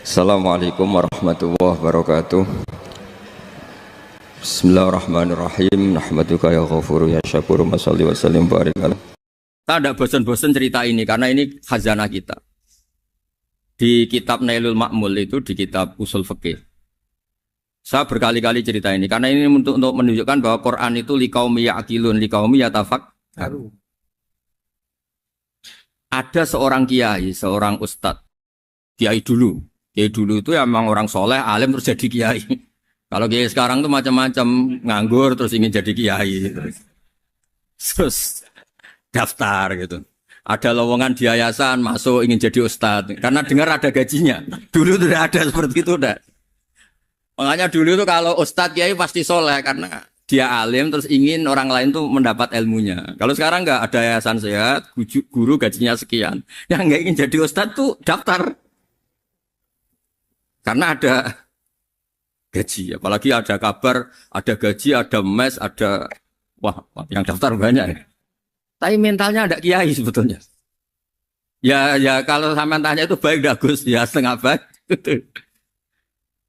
Assalamualaikum warahmatullahi wabarakatuh. Bismillahirrahmanirrahim. Nahmaduka ya ghafuru ya syakuru. Masalli wa sallim barik ala. Kita tidak bosan-bosan cerita ini karena ini khazanah kita. Di kitab Nailul Ma'mul itu, di kitab Usul Fikih. Saya berkali-kali cerita ini karena ini untuk menunjukkan bahwa Quran itu liqaumi ya'qilun, liqaumi yatafakkarun. Ada seorang kiai, seorang ustadz, kiai dulu. Kiai dulu itu emang orang soleh, alim terus jadi kiai. Kalau kiai sekarang tuh macam-macam, nganggur terus ingin jadi kiai. Terus daftar gitu. Ada lowongan di yayasan, masuk ingin jadi ustadz. Karena dengar ada gajinya. Dulu tuh ada seperti itu udah. Makanya dulu tuh kalau ustadz kiai pasti soleh karena dia alim terus ingin orang lain tuh mendapat ilmunya. Kalau sekarang nggak ada yayasan sehat, guru gajinya sekian. Yang nggak ingin jadi ustadz tuh daftar. Karena ada gaji, apalagi ada kabar, ada gaji, ada mes, ada wah yang daftar banyak ya. Tapi mentalnya ada kiai sebetulnya. Ya kalau sampean tanya itu baik dah Gus, ya setengah baik.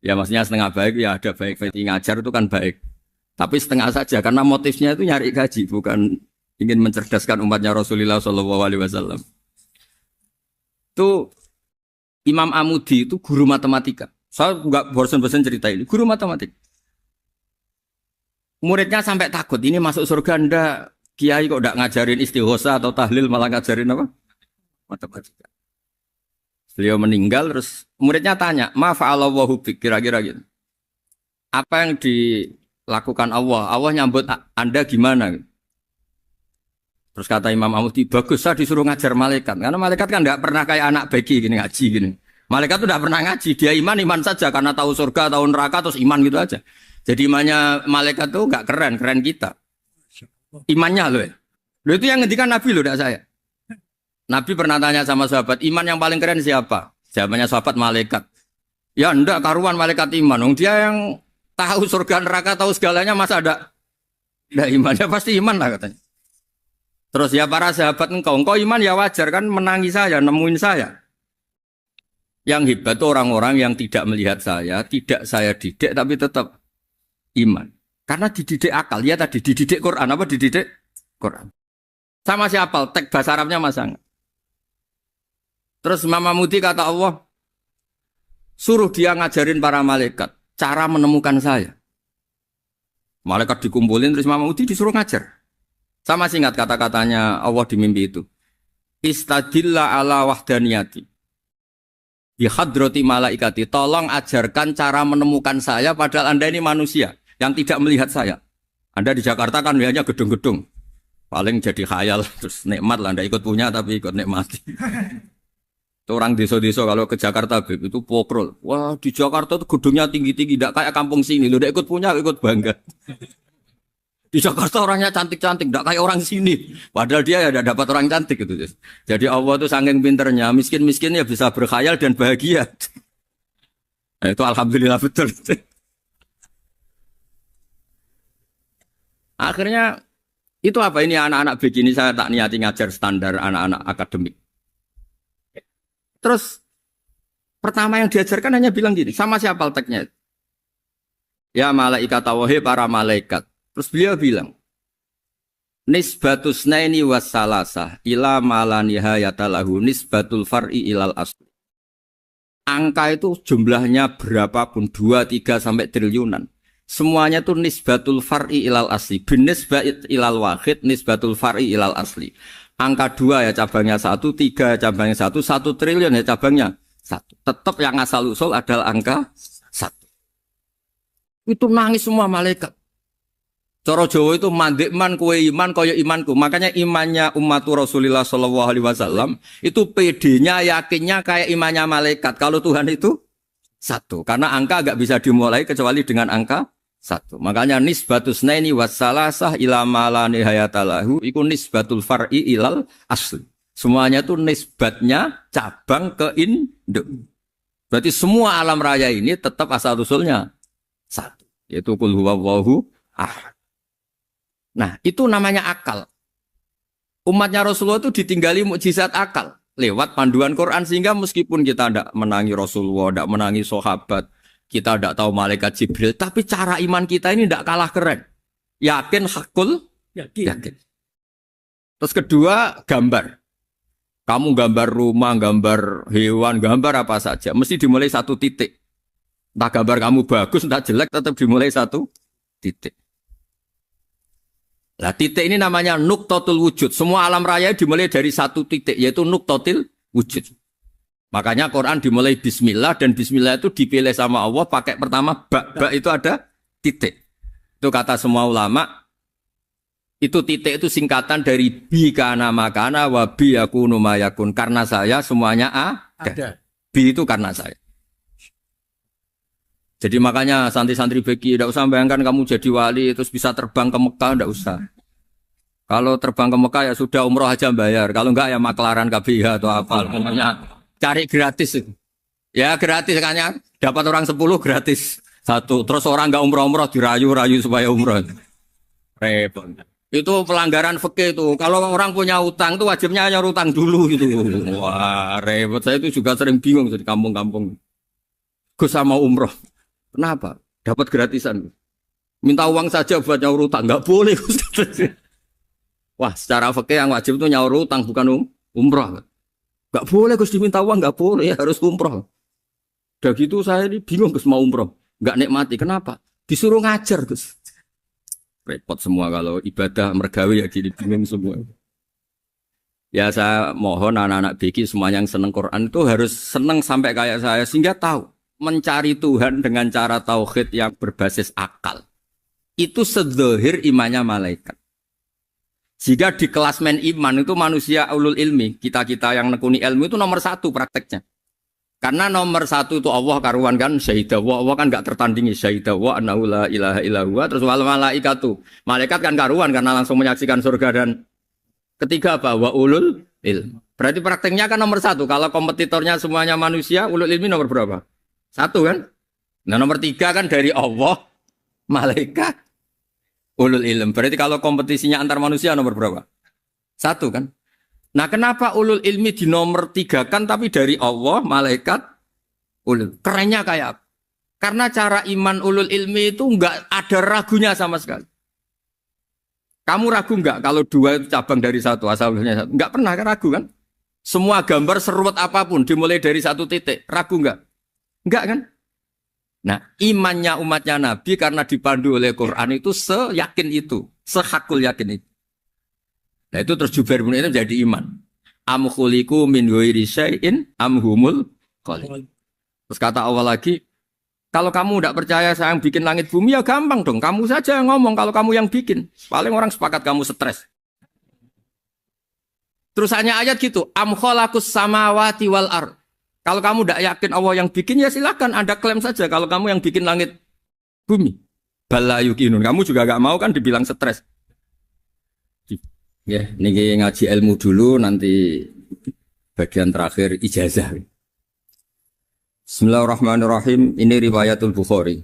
Ya maksudnya setengah baik ya ada baik ngajar itu kan baik. Tapi setengah saja karena motifnya itu nyari gaji, bukan ingin mencerdaskan umatnya Rasulullah SAW. Itu Imam Amudi itu guru matematika. Saya nggak bosan-bosan cerita ini. Guru matematika. Muridnya sampai takut. Ini masuk surga ndak? Kiai kok ndak ngajarin istighosa atau tahlil malah ngajarin apa? Matematika. Beliau meninggal terus muridnya tanya, "Ma fa'alallahu bik?" Kira-kira gitu. Apa yang dilakukan Allah? Allah nyambut Anda gimana? Terus kata Imam Amudi, bagus saya disuruh ngajar malaikat. Karena malaikat kan nggak pernah kayak anak beki gini ngaji gini. Malaikat itu tidak pernah ngaji, dia iman saja karena tahu surga, tahu neraka terus iman gitu aja. Jadi imannya malaikat itu nggak keren kita. Imannya loh ya. Loh itu yang ngendikan Nabi loh, tidak saya. Nabi pernah tanya sama sahabat, iman yang paling keren siapa? Jawabannya sahabat malaikat. Ya enggak, karuan malaikat iman. Dia yang tahu surga neraka, tahu segalanya masa ada imannya pasti iman lah katanya. Terus ya para sahabat engkau iman ya wajar kan menangi saya, nemuin saya. Yang hebat itu orang-orang yang tidak melihat saya, tidak saya didik tapi tetap iman. Karena dididik akal, ya tadi dididik Quran, apa dididik Quran. Sama siapa? Teks bahasa Arabnya masang. Terus Imam Amudi kata Allah, suruh dia ngajarin para malaikat cara menemukan saya. Malaikat dikumpulin terus Imam Amudi disuruh ngajar. Sama singkat kata-katanya Allah di mimpi itu. Istadilla ala wahdaniyati. Bihadrati malaikati, tolong ajarkan cara menemukan saya padahal Anda ini manusia yang tidak melihat saya. Anda di Jakarta kan lihatnya gedung-gedung. Paling jadi khayal, terus nikmat lah, Anda ikut punya tapi ikut nikmati. Itu orang desa-desa kalau ke Jakarta itu pokrol. Wah di Jakarta itu gedungnya tinggi-tinggi, tidak kayak kampung sini. Lu udah ikut punya, ikut bangga. Di Jakarta orangnya cantik-cantik, tidak kayak orang sini. Padahal dia ya tidak dapat orang cantik gitu. Jadi Allah itu saking pinternya, miskin-miskin ya bisa berkhayal dan bahagia. Nah, itu alhamdulillah betul. Akhirnya itu apa ini anak-anak begini saya tak niati ngajar standar anak-anak akademik. Terus pertama yang diajarkan hanya bilang gini, sama siapa teksnya? Ya malaikat wahi para malaikat. Terus beliau bilang, nisbatus naini wassalasah ila malanihayatalahu nisbatul far'i ilal asli. Angka itu jumlahnya berapapun, 2, 3 sampai triliunan. Semuanya itu nisbatul far'i ilal asli. Binisbat ilal wahid, nisbatul far'i ilal asli. Angka 2 ya cabangnya 1, 3 ya cabangnya 1, 1 triliun ya cabangnya 1. Tetap yang asal usul adalah angka 1. Itu nangis semua malaikat. Cara Jawa itu mandekman kue iman kaya imanku. Makanya imannya umat Rasulullah SAW itu PD-nya, yakinnya kayak imannya malaikat. Kalau Tuhan itu 1. Karena angka agak bisa dimulai kecuali dengan angka 1. Makanya nisbatus naini wassalasah ila ma nihayatalahu iku nisbatul far'i ilal asli. Semuanya itu nisbatnya cabang ke induk. Berarti semua alam raya ini tetap asal usulnya 1. Yaitu qul huwallahu ahad. Nah, itu namanya akal. Umatnya Rasulullah itu ditinggali mukjizat akal. lewat panduan Quran sehingga meskipun kita tidak menangi Rasulullah, tidak menangi sahabat, kita tidak tahu malaikat Jibril, tapi cara iman kita ini tidak kalah keren. Yakin hakul, yakin. Terus kedua, gambar. Kamu gambar rumah, gambar hewan, gambar apa saja, mesti dimulai satu titik. Entah gambar kamu bagus, entah jelek, tetap dimulai satu titik. Nah, titik ini namanya nuktotul wujud. Semua alam raya dimulai dari satu titik, yaitu nuktotil wujud. Makanya Quran dimulai bismillah, dan bismillah itu dipilih sama Allah pakai pertama ba itu ada titik. Itu kata semua ulama. Itu titik itu singkatan dari bi kana makana wa bi yakunu mayakun. Karena saya semuanya ada. Bi itu karena saya. Jadi makanya santri-santri beki tidak usah bayangkan kamu jadi wali terus bisa terbang ke Mekah, tidak usah. Kalau terbang ke Mekah ya sudah umroh aja bayar. Kalau enggak ya maklaran KBH atau apa. Pokoknya cari gratis itu. Ya gratis kayaknya dapat orang 10 gratis satu. Terus orang enggak umroh-umroh dirayu-rayu supaya umroh. Repot. Itu pelanggaran fikih itu. Kalau orang punya utang itu wajibnya nyaur utang dulu gitu. Wah, repot. Saya itu juga sering bingung di kampung-kampung. Gus sama umroh. Kenapa? Dapat gratisan. Minta uang saja buat nyaur utang. Enggak boleh. Wah, secara fikih yang wajib itu nyaur utang bukan umroh. Enggak boleh Gus diminta uang, enggak boleh, harus umroh. Udah gitu saya ini bingung Gus mau umroh. Enggak nikmati. Kenapa? Disuruh ngajar Gus. Repot semua kalau ibadah mergawe ya gini bingung semua. Ya saya mohon anak-anak BK semuanya yang seneng Quran itu harus seneng sampai kayak saya sehingga tahu mencari Tuhan dengan cara tauhid yang berbasis akal. Itu sedzahir imannya malaikat. Jika di klasmen iman itu manusia ulul ilmi, kita-kita yang nekuni ilmu itu nomor 1 prakteknya. Karena nomor 1 itu Allah karuan kan syahidah wa, Allah kan enggak tertandingi syahidah wa annahu la ilaha illallah. Terus wal malaikatu, malaikat kan karuan karena langsung menyaksikan surga. Dan ketiga apa? Wa ulul ilm. Berarti prakteknya kan nomor 1. Kalau kompetitornya semuanya manusia, ulul ilmi nomor berapa? 1 kan? Nah nomor 3 kan dari Allah, malaikat, ulul ilm. Berarti kalau kompetisinya antar manusia nomor berapa? 1 kan? Nah kenapa ulul ilmi di nomor 3 kan tapi dari Allah, malaikat, ulul. Kerennya kayak apa? Karena cara iman ulul ilmi itu enggak ada ragunya sama sekali. Kamu ragu enggak kalau 2 itu cabang dari 1, asalnya 1? Enggak pernah kan ragu kan? Semua gambar seruat apapun dimulai dari 1 titik, ragu enggak? Enggak kan? Nah imannya umatnya Nabi karena dipandu oleh Quran itu seyakin itu, sehakul yakin itu. Nah itu terus Jubair bin Mut'im jadi iman. Am khuliqu min ghairi syai'in am humul khaliq. Terus kata Allah lagi, kalau kamu tidak percaya saya yang bikin langit bumi ya gampang dong. Kamu saja yang ngomong kalau kamu yang bikin. Paling orang sepakat kamu stres. Terus hanya ayat gitu, am khalaqus samawati wal ard. Kalau kamu tidak yakin Allah yang bikin ya silakan Anda klaim saja kalau kamu yang bikin langit bumi. Bala yuqinun. Kamu juga gak mau kan dibilang stres. Ya, ini ngaji ilmu dulu, nanti bagian terakhir ijazah. Bismillahirrahmanirrahim. Ini riwayatul Bukhari.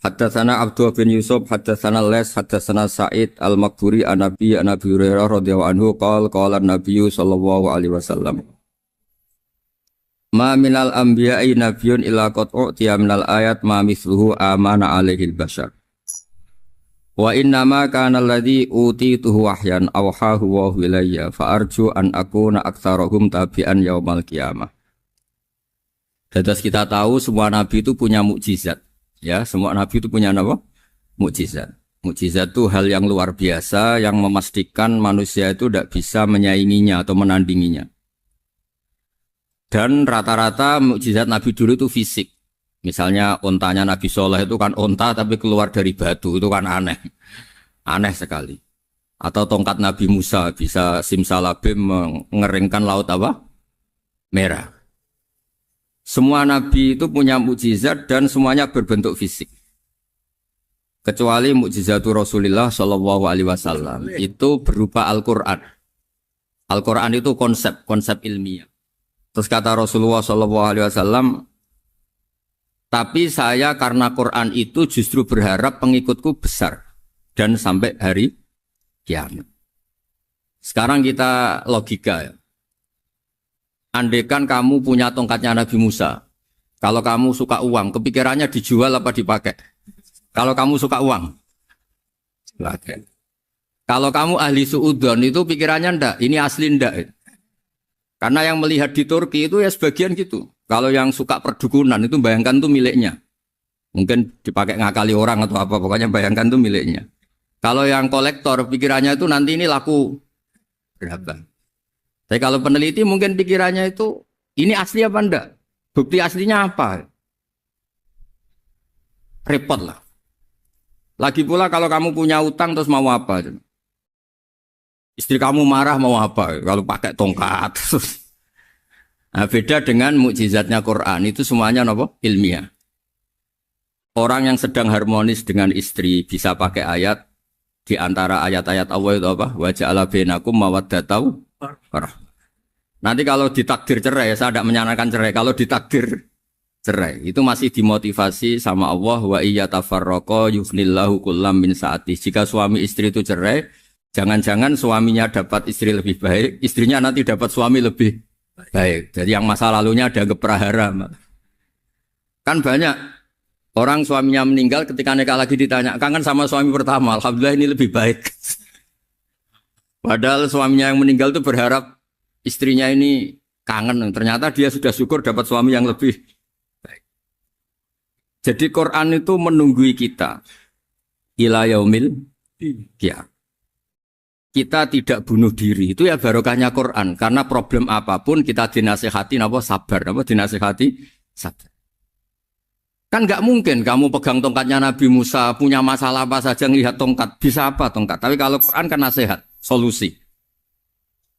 Haddatsana Abdullah bin Yusuf, haddatsana Les, haddatsana Sa'id al-Maqburi an Nabi Hurairah radhiyallahu anhu qala an-nabiy sallallahu alaihi wasallam. Ma minal anbiya'i nabiyyun illa qad u'tiya minal ayat ma mithluhu amana alaihi al-bashar. Wa innama kana alladhi utituhu wahyan awhahu wa ilayya fa arju an akuna aktsarahum tabi'an yaumal qiyamah. Terus kita tahu semua nabi itu punya mukjizat. Ya, semua nabi itu punya apa? Mukjizat. Mukjizat itu hal yang luar biasa yang memastikan manusia itu tidak bisa menyainginya atau menandinginya. Dan rata-rata mukjizat nabi dulu itu fisik. Misalnya ontanya Nabi Soleh itu kan onta tapi keluar dari batu, itu kan aneh. Aneh sekali. Atau tongkat Nabi Musa bisa simsalabim mengeringkan laut apa? Merah. Semua Nabi itu punya mukjizat dan semuanya berbentuk fisik. Kecuali mukjizatul Rasulullah Shallallahu Alaihi Wasallam itu berupa Al-Quran. Al-Quran itu konsep ilmiah. Terus kata Rasulullah Shallallahu Alaihi Wasallam, tapi saya karena Quran itu justru berharap pengikutku besar dan sampai hari kiamat. Sekarang kita logika ya. Andaikan kamu punya tongkatnya Nabi Musa, kalau kamu suka uang, kepikirannya dijual apa dipakai? Kalau kamu suka uang, dipakai. Kalau kamu ahli suudon itu pikirannya ndak, ini asli ndak. Karena yang melihat di Turki itu ya sebagian gitu. Kalau yang suka perdukunan itu bayangkan tuh miliknya. Mungkin dipakai ngakali orang atau apa, pokoknya bayangkan tuh miliknya. Kalau yang kolektor pikirannya itu nanti ini laku berapa. Tapi kalau peneliti mungkin pikirannya itu ini asli apa enggak? Bukti aslinya apa? Repot lah. Lagi pula kalau kamu punya utang terus mau apa? Istri kamu marah mau apa? Kalau pakai tongkat. Nah, beda dengan mukjizatnya Quran itu semuanya apa? Ilmiah. Orang yang sedang harmonis dengan istri bisa pakai ayat di antara ayat-ayat Allah itu apa? Wa ja'ala bainakum mawaddatau warahmah. Nanti kalau ditakdir cerai, saya tidak menyarankan cerai. Kalau ditakdir cerai, itu masih dimotivasi sama Allah. Wa iya tafarroqa yughnillahu kullam min sa'ati. Jika suami istri itu cerai, jangan-jangan suaminya dapat istri lebih baik, istrinya nanti dapat suami lebih baik. Jadi yang masa lalunya ada keprahara. Kan banyak orang suaminya meninggal ketika nikah lagi ditanya, kangen sama suami pertama, alhamdulillah ini lebih baik. Padahal suaminya yang meninggal itu berharap istrinya ini kangen, ternyata dia sudah syukur dapat suami yang lebih baik. Jadi Quran itu menunggui kita ila yaumil qiyamah. Kita tidak bunuh diri, itu ya barokahnya Quran. Karena problem apapun kita dinasihati apa sabar, apa dinasihati sabar. Kan nggak mungkin kamu pegang tongkatnya Nabi Musa, punya masalah apa saja ngelihat tongkat, bisa apa tongkat. Tapi kalau Quran kan nasihat, solusi.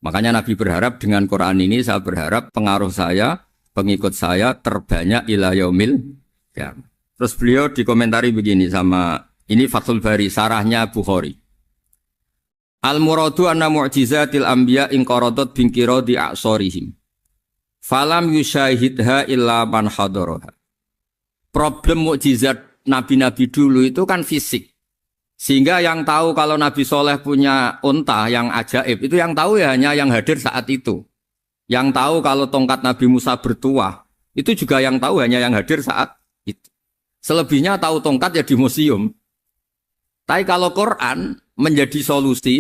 Makanya Nabi berharap dengan Quran ini, saya berharap pengaruh saya, pengikut saya terbanyak ila yaumil qiyamah. Terus beliau dikomentari begini sama, ini Fathul Bari, sarahnya Bukhari. Al-muradu anna mu'jizatil anbiya inqaradat binkiradi a'sorihim. Falam yushahidha illa man hadaraha. Problem mukjizat nabi-nabi dulu itu kan fisik. Sehingga yang tahu kalau Nabi Soleh punya unta yang ajaib, itu yang tahu ya hanya yang hadir saat itu. Yang tahu kalau tongkat Nabi Musa bertuah, itu juga yang tahu hanya yang hadir saat itu. Selebihnya tahu tongkat ya di museum. Tapi kalau Quran menjadi solusi,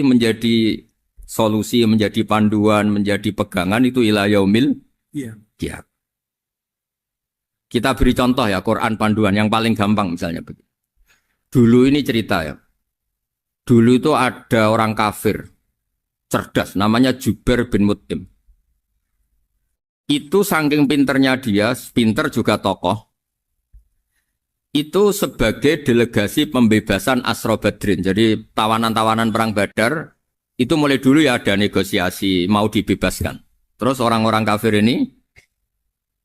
menjadi panduan, menjadi pegangan itu ila yaumil qiyamah. Kita beri contoh ya, Quran panduan yang paling gampang misalnya begini. Dulu ini cerita ya. Dulu itu ada orang kafir cerdas namanya Jubair bin Mut'im. Itu saking pinternya dia, pinter juga tokoh. Itu sebagai delegasi pembebasan Asra Badrin. Jadi tawanan-tawanan perang Badar itu mulai dulu ya ada negosiasi mau dibebaskan. Terus orang-orang kafir ini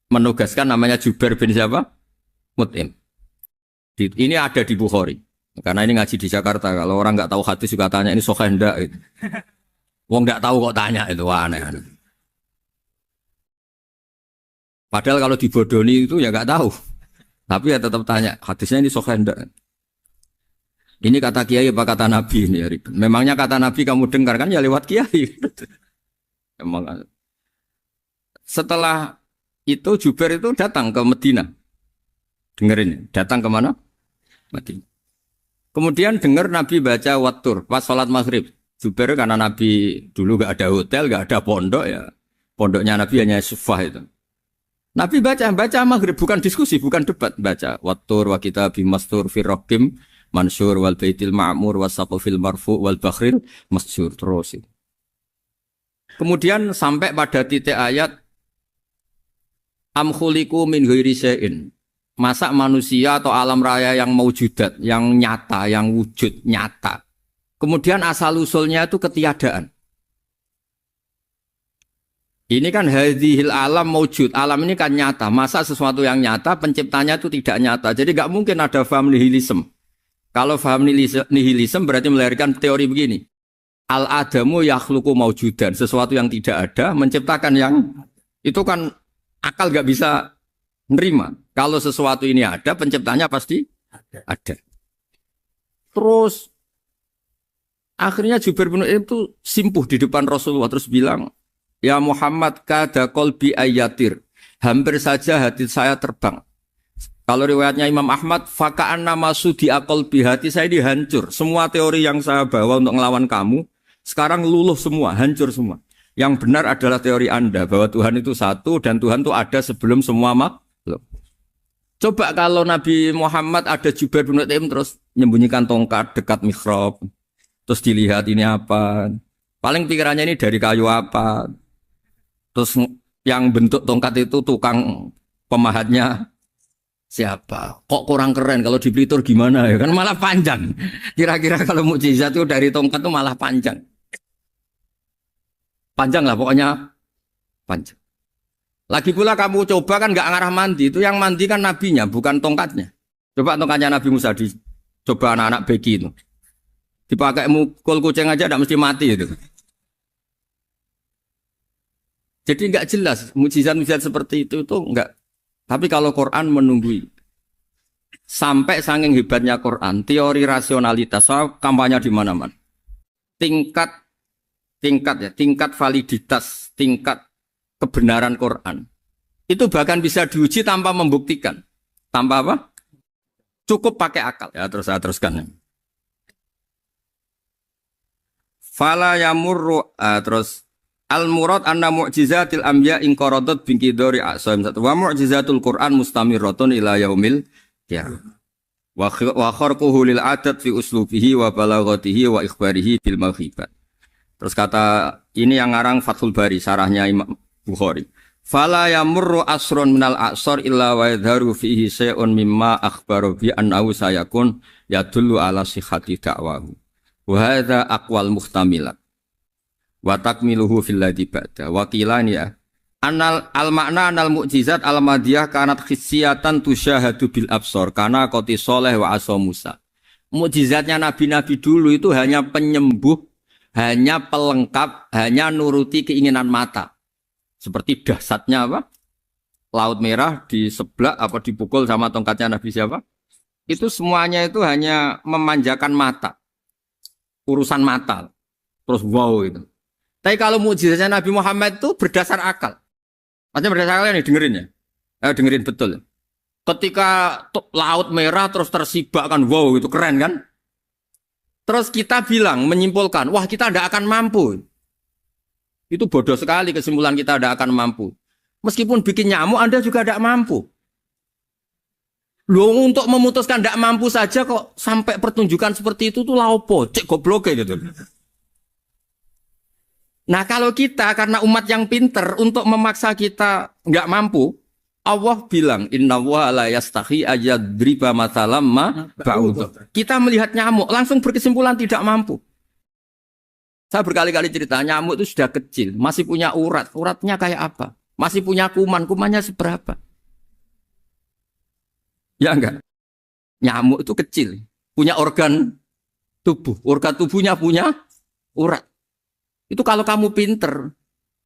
menugaskan namanya Jubair bin siapa? Mut'im. Ini ada di Bukhari. Karena ini ngaji di Jakarta, kalau orang nggak tahu hadis juga tanya ini sahih ndak gitu. Wong nggak tahu kok tanya itu aneh. Padahal kalau dibodoni itu ya nggak tahu. Tapi ya tetap tanya, hadisnya ini sahih ndak. Ini kata kiai apa kata nabi ini ya ribet. Memangnya kata nabi kamu dengar kan ya lewat kiai. Emang. Setelah itu Jubair itu datang ke Medina. Dengerin, datang ke mana? Medina. Kemudian dengar Nabi baca Wattur pas sholat maghrib. Jubair karena Nabi dulu gak ada hotel, gak ada pondok ya. Pondoknya Nabi hanya sufah itu. Nabi baca maghrib, bukan diskusi, bukan debat. Baca Wattur wa kitabim mastur firrokim mansur wal baitil ma'mur wasaqufil marfu wal bakhril masjur terus. Kemudian sampai pada titik ayat am khuliqu min ghairi syai'in. Masa manusia atau alam raya yang maujudat, yang nyata, yang wujud nyata. Kemudian asal-usulnya itu ketiadaan. Ini kan hadhil alam maujud. Alam ini kan nyata. Masa sesuatu yang nyata, penciptanya itu tidak nyata. Jadi nggak mungkin ada faham nihilisme. Kalau faham nihilisme berarti melahirkan teori begini. Al-adamu yakhluqu maujudan. Sesuatu yang tidak ada, menciptakan yang... Itu kan akal nggak bisa nerima. Kalau sesuatu ini ada, penciptanya pasti ada. Terus akhirnya Jubair bin Mut'im itu simpuh di depan Rasulullah terus bilang, Ya Muhammad kada qalbi ayatir. Hampir saja hati saya terbang. Kalau riwayatnya Imam Ahmad, faka'an nama sudi qalbi, hati saya ini hancur. Semua teori yang saya bawa untuk ngelawan kamu, sekarang luluh semua, hancur semua. Yang benar adalah teori Anda, bahwa Tuhan itu satu, dan Tuhan itu ada sebelum semua makhluk. Coba kalau Nabi Muhammad ada Jubair bin Mut'im terus menyembunyikan tongkat dekat mihrab, terus dilihat ini apa. Paling pikirannya ini dari kayu apa. Terus yang bentuk tongkat itu tukang pemahatnya siapa? Kok kurang keren kalau di Blitur gimana ya? Kan malah panjang. Kira-kira kalau mukjizat itu dari tongkat itu malah panjang. Panjang lah pokoknya panjang. Lagi pula kamu coba kan nggak ngarah mandi. Itu yang mandi kan nabinya bukan tongkatnya. Coba tongkatnya Nabi Musa coba anak-anak beki itu. Dipakai mukul kucing aja tidak mesti mati itu. Jadi nggak jelas mukjizat-mukjizat seperti itu nggak. Tapi kalau Quran menunggui sampai saking hebatnya Quran, teori rasionalitas, soal kampanye di mana-mana. Tingkat validitas, tingkat kebenaran Quran. Itu bahkan bisa diuji tanpa membuktikan. Tanpa apa? Cukup pakai akal. Ya, terus saya teruskan. Fala yamurru terus al-murad anna mu'jizatil anbiya in qaradat bin qidari asaim satu wa mu'jizatul Qur'an mustamirratun ila yaumil qiyamah wa kharquhu lil adat fi uslubihi wa balaghatihi wa ikhbarihi bil maghibat. Terus kata ini yang ngarang Fathul Bari sarahnya Imam Bukhari. Fala yamurru asrun minal a'sar illa wa yadharu fihi shay'un mimma akhbaru bi annahu sayakun yadullu ala sihhati da'wahu. Wa hadza aqwal muhtamilat. Wa takmiluhu fil ladzi ba'da wa qilan ya anal al makna anal mukjizat al madiyah kanat khissiyatan tusyahadu bil absar kana qati soleh wa asa Musa. Mukjizatnya nabi-nabi dulu itu hanya penyembuh, hanya pelengkap, hanya nuruti keinginan mata. Seperti dahsyatnya apa? Laut Merah di sebelah apa dipukul sama tongkatnya Nabi siapa? Itu semuanya itu hanya memanjakan mata. Urusan mata. Terus wow itu. Tapi kalau mukjizatnya Nabi Muhammad itu berdasar akal. Maksudnya berdasar akal nih dengerin ya. Dengerin betul. Ketika Laut Merah terus tersibak kan wow itu keren kan. Terus kita bilang menyimpulkan wah kita tidak akan mampu. Itu bodoh sekali kesimpulan kita tidak akan mampu. Meskipun bikin nyamuk Anda juga tidak mampu. Loh untuk memutuskan tidak mampu saja kok sampai pertunjukan seperti itu tuh laopo cek goblok gitu. Nah kalau kita karena umat yang pinter untuk memaksa kita nggak mampu, Allah bilang Inna wa la yastahi ayadriba mathalam ma ba'ud. Kita melihat nyamuk langsung berkesimpulan tidak mampu. Saya berkali-kali cerita nyamuk itu sudah kecil, masih punya urat, uratnya kayak apa? Masih punya kuman, kumannya seberapa? Ya enggak? Nyamuk itu kecil, punya organ tubuhnya punya urat. Itu kalau kamu pinter,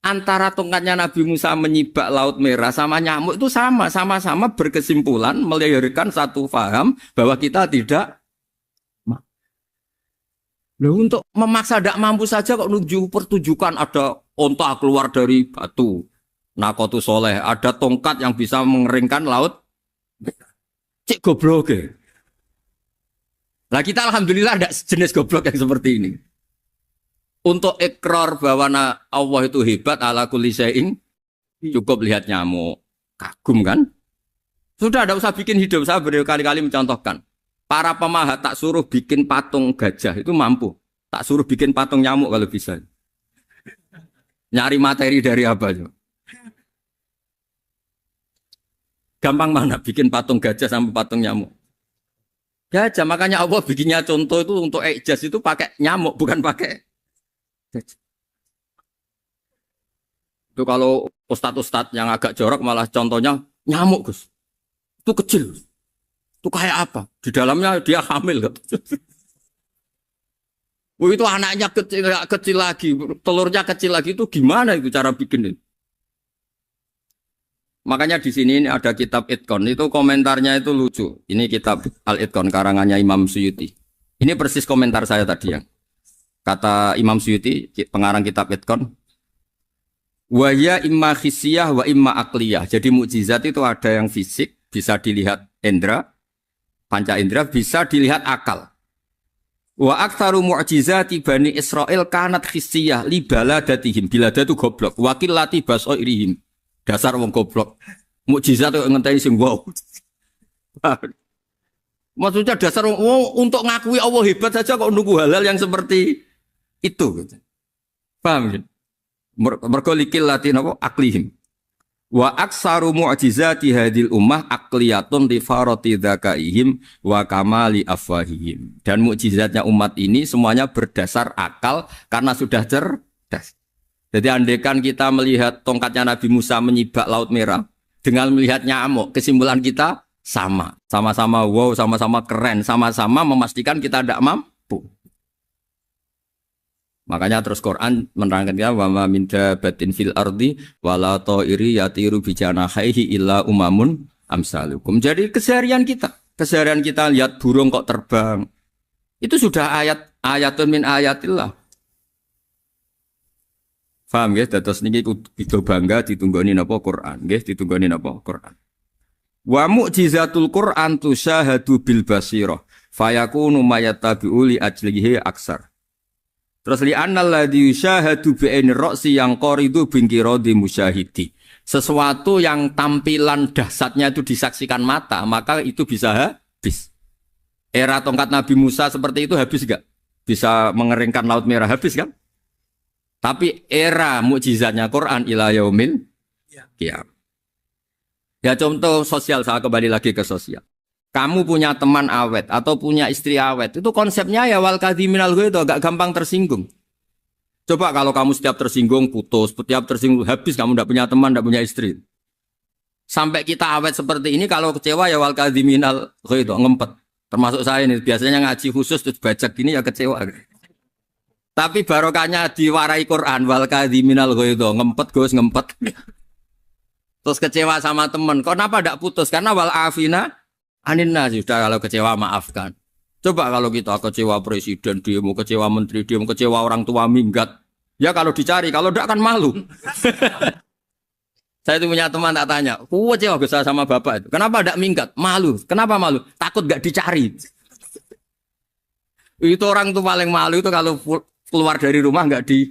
antara tongkatnya Nabi Musa menyibak Laut Merah sama nyamuk itu sama-sama berkesimpulan melahirkan satu faham bahwa kita tidak. Loh, untuk memaksa tidak mampu saja kok menuju pertunjukan ada onta keluar dari batu, Nakotu Soleh, ada tongkat yang bisa mengeringkan laut. Cik goblok ya. Nah kita alhamdulillah ada jenis goblok yang seperti ini. Untuk ikrar bahwa Allah itu hebat ala kulli syai'in cukup lihat nyamuk. Kagum kan? Sudah tidak usah bikin hidup. Saya berkali-kali mencontohkan. Para pemahat tak suruh bikin patung gajah itu mampu. Tak suruh bikin patung nyamuk kalau bisa. Nyari materi dari apa? Gampang mana bikin patung gajah sampai patung nyamuk? Gajah, makanya Allah bikinnya contoh itu untuk ijaz itu pakai nyamuk bukan pakai. Itu kalau ustadz-ustadz yang agak jorok malah contohnya nyamuk Gus. Itu kecil. Itu kayak apa? Di dalamnya dia hamil. Itu anaknya kecil lagi, telurnya kecil lagi itu gimana itu cara bikin ini? Makanya di sini ini ada kitab Itqan itu komentarnya itu lucu. Ini kitab Al-Itqan karangannya Imam Suyuti. Ini persis komentar saya tadi yang kata Imam Suyuti pengarang kitab Itqan. Wa ya imma khissiyah wa imma akliyah. Jadi mukjizat itu ada yang fisik, bisa dilihat indra, panca indra, bisa dilihat akal. Wa aktsaru mu'jizati Bani Israil kanat khissiyah li baladatihim. Bilada itu goblok. Wakil lati basoirihim. Dasar wong goblok. Mukjizat itu ngenteni sing wow. Maksudnya dasar wong untuk ngakui Allah hebat saja kok nunggu hal-hal yang seperti itu. Paham ya? Mergo likil lati napa aklihim. Wa aksaru mu'jizati hadil ummah akliyatun li farati dzakaihim wa kamali afwahihim. Dan mukjizatnya umat ini semuanya berdasar akal karena sudah cerdas. Jadi andaikan kita melihat tongkatnya Nabi Musa menyibak Laut Merah dengan melihat nyamuk, kesimpulan kita sama. Sama-sama wow, sama-sama keren, sama-sama memastikan kita tidak mampu. Makanya terus Quran menerangkan ya wa ma min dabatin fil ardi wala ta'iri yatiru bi janahihi illa umamun amsalukum. Jadi keseharian kita lihat burung kok terbang. Itu sudah ayatun min ayatillah. Paham nggih? Dados niki kudu bangga ditunggoni napa Quran, nggih ditunggoni napa Quran. Wa mu'jizatul Quran tusyahadu bil basirah fayakunu mayatabi'u li ajlihi aksar. Terus li annal ladzi yusyahadu bi ainir ra'si yang qaridu bingkiradi musyahidi. Sesuatu yang tampilan dahsyatnya itu disaksikan mata, maka itu bisa habis. Era tongkat Nabi Musa seperti itu habis enggak? Bisa mengeringkan Laut Merah habis kan? Tapi era mukjizatnya Quran ila yaumil qiyamah. Ya contoh sosial, saya kembali lagi ke sosial. Kamu punya teman awet atau punya istri awet, itu konsepnya ya wal kadhiminal ghaidh, agak gampang tersinggung. Coba kalau kamu setiap tersinggung putus, setiap tersinggung habis, kamu tidak punya teman, tidak punya istri. Sampai kita awet seperti ini, kalau kecewa ya wal kadhiminal ghaidh, ngempet. Termasuk saya ini, biasanya ngaji khusus terus bajak gini ya kecewa. Tapi barokahnya diwarai Quran wal kadhiminal ghaidh, ngempet Gus, ngempet. Terus kecewa sama teman, kenapa tidak putus? Karena wal afina aninna sudah, kalau kecewa maafkan. Coba kalau kita kecewa presiden demo, kecewa menteri demo, kecewa orang tua minggat. Ya kalau dicari, kalau tidak kan malu. Saya itu punya teman tak tanya, kecewa Gus sama bapak itu. Kenapa tidak minggat? Malu. Kenapa malu? Takut gak dicari. Itu orang tuh paling malu itu kalau keluar dari rumah nggak di.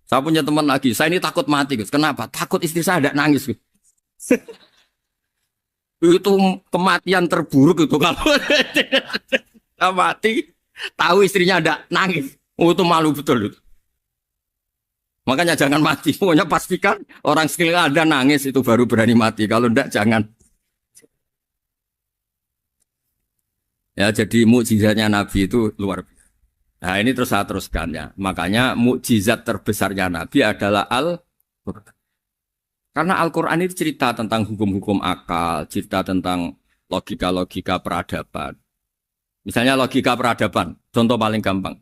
Saya punya teman lagi, saya ini takut mati Gus. Kenapa? Takut istri saya tidak nangis Gus. Itu kematian terburuk itu kalau mati tahu istrinya ada nangis, itu malu betul itu. Makanya jangan mati, pokoknya pastikan orang sekeliling Anda nangis itu baru berani mati, kalau enggak jangan. Ya jadi mukjizatnya Nabi itu luar biasa. Nah ini terus saya teruskan ya, makanya mukjizat terbesarnya Nabi adalah Al-Quran. Karena Al-Quran itu cerita tentang hukum-hukum akal, cerita tentang logika-logika peradaban. Misalnya logika peradaban, contoh paling gampang.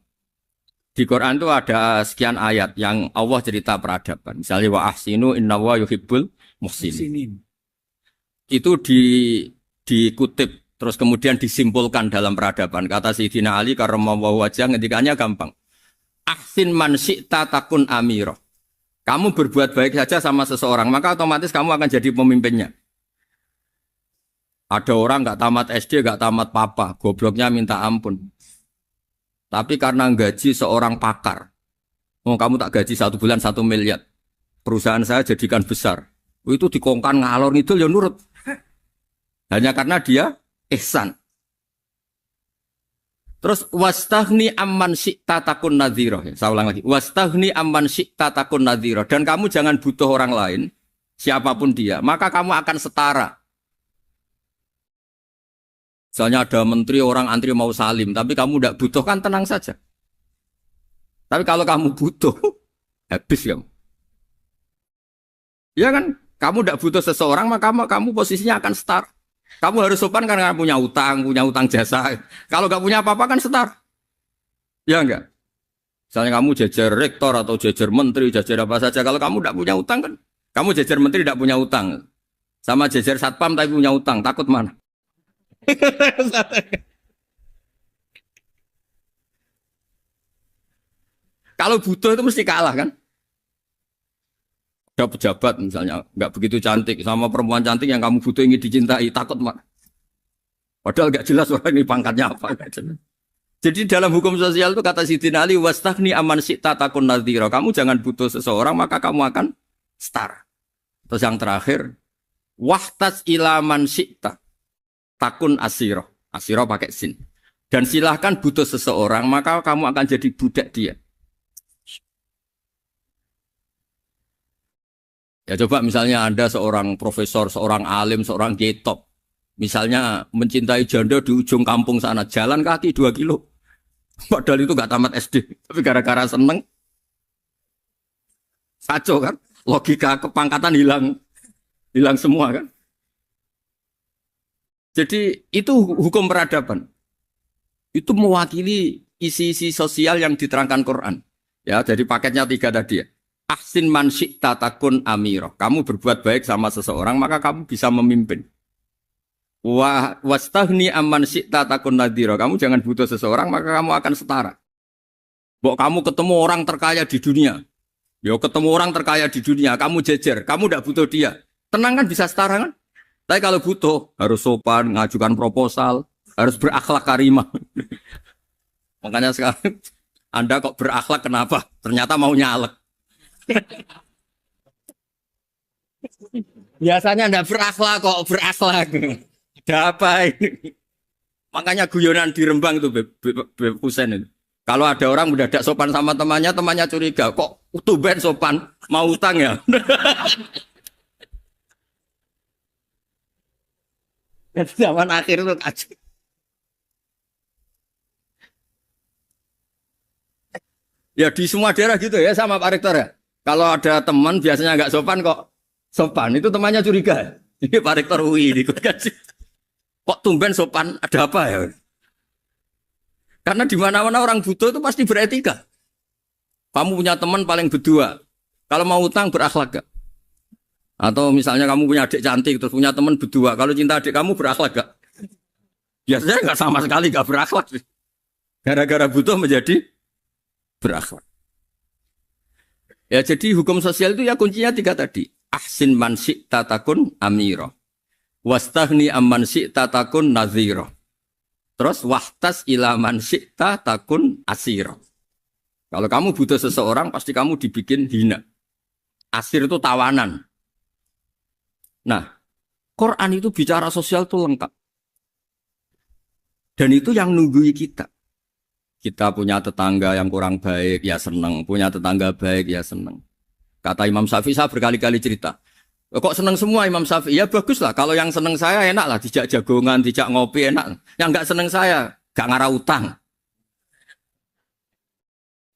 Di Quran itu ada sekian ayat yang Allah cerita peradaban. Misalnya wa ahsinu innallaha yuhibbul muhsinin. Itu dikutip, terus kemudian disimpulkan dalam peradaban. Kata Sayyidina Ali karramallahu wajhah ngendikannya gampang. Ahsin man syi'ta takun amirah. Kamu berbuat baik saja sama seseorang, maka otomatis kamu akan jadi pemimpinnya. Ada orang nggak tamat SD, nggak tamat papa, gobloknya minta ampun. Tapi karena gaji seorang pakar, oh kamu tak gaji 1 bulan 1 miliar, perusahaan saya jadikan besar. Itu dikongkan ngalor ngidul ya nurut. Hanya karena dia ihsan. Terus wastaghni amman syi'ta takun nadhira. Saya ulang lagi. Wastaghni amman syi'ta takun nadhira. Dan kamu jangan butuh orang lain, siapapun dia, maka kamu akan setara. Misalnya ada menteri, orang antri mau salim, tapi kamu tidak butuh, kan tenang saja. Tapi kalau kamu butuh, habis kamu. Ya kan? Kamu tidak butuh seseorang, maka kamu posisinya akan setara. Kamu harus sopan karena punya utang jasa. Kalau nggak punya apa-apa kan setar. Ya enggak? Misalnya kamu jajar rektor atau jajar menteri, jajar apa saja. Kalau kamu tidak punya utang kan, kamu jajar menteri tidak punya utang. Sama jajar satpam tapi punya utang, takut mana? Kalau butuh itu mesti kalah kan? Ada pejabat misalnya nggak begitu cantik sama perempuan cantik yang kamu butuh ingin dicintai, takut mak. Padahal nggak jelas orang ini pangkatnya apa. Gak jelas. Jadi dalam hukum sosial itu kata Sidin Ali wastaghni aman syi'ta takun nadhira. Kamu jangan butuh seseorang maka kamu akan setara. Terus yang terakhir wahtas ilaman syi'ta takun asiro. Asiro pakai sin. Dan silahkan butuh seseorang maka kamu akan jadi budak dia. Ya coba misalnya Anda seorang profesor, seorang alim, seorang getop. Misalnya mencintai janda di ujung kampung sana, jalan kaki 2 kilo. Padahal itu gak tamat SD. Tapi gara-gara seneng, kacau kan? Logika kepangkatan hilang semua kan? Jadi itu hukum peradaban. Itu mewakili isi-isi sosial yang diterangkan Quran. Ya, jadi paketnya 3 tadi ya. Ahsin man syi'ta takun amiro. Kamu berbuat baik sama seseorang, maka kamu bisa memimpin. Wastaghni amman syi'ta takun nadhira. Kamu jangan butuh seseorang, maka kamu akan setara. Bok kamu ketemu orang terkaya di dunia. Yo ketemu orang terkaya di dunia, kamu jejer, kamu tidak butuh dia. Tenang kan bisa setara kan? Tapi kalau butuh, harus sopan, ngajukan proposal, harus berakhlak karimah. Makanya sekarang, Anda kok berakhlak kenapa? Ternyata mau nyalek. Biasanya Anda berakhlak kok berakhlak. Ada apa ini? Makanya guyonan di Rembang itu Beb Husein itu. Kalau ada orang mendadak sopan sama temannya, temannya curiga. Kok tumben sopan? Mau utang ya? Zaman akhir itu kacau. Ya di semua daerah gitu ya sama Pak Rektor ya. Kalau ada teman biasanya nggak sopan kok sopan, itu temannya curiga. Ini Pak Rektor UI ikut kasih. Kok tumben sopan? Ada apa ya? Karena di mana-mana orang butuh itu pasti beretika. Kamu punya teman paling berdua. Kalau mau utang berakhlak gak? Atau misalnya kamu punya adik cantik terus punya teman berdua. Kalau cinta adik kamu berakhlak gak? Biasanya nggak sama sekali nggak berakhlak. Gara-gara butuh menjadi berakhlak. Ya jadi hukum sosial itu ya kuncinya 3 tadi. Ahsin man syi'ta takun amiro. Wastaghni amman syi'ta takun nadhiro. Terus wahtas ila man syi'ta takun asiro. Kalau kamu butuh seseorang pasti kamu dibikin hina. Asir itu tawanan. Nah, Quran itu bicara sosial itu lengkap. Dan itu yang nunggui kita. Kita punya tetangga yang kurang baik, ya seneng. Punya tetangga baik, ya seneng. Kata Imam Syafi'i, saya berkali-kali cerita. Kok seneng semua Imam Syafi'i? Ya bagus lah. Kalau yang seneng saya enak lah. Dijak jagongan, dijak ngopi enak. Yang nggak seneng saya, gak ngarah utang.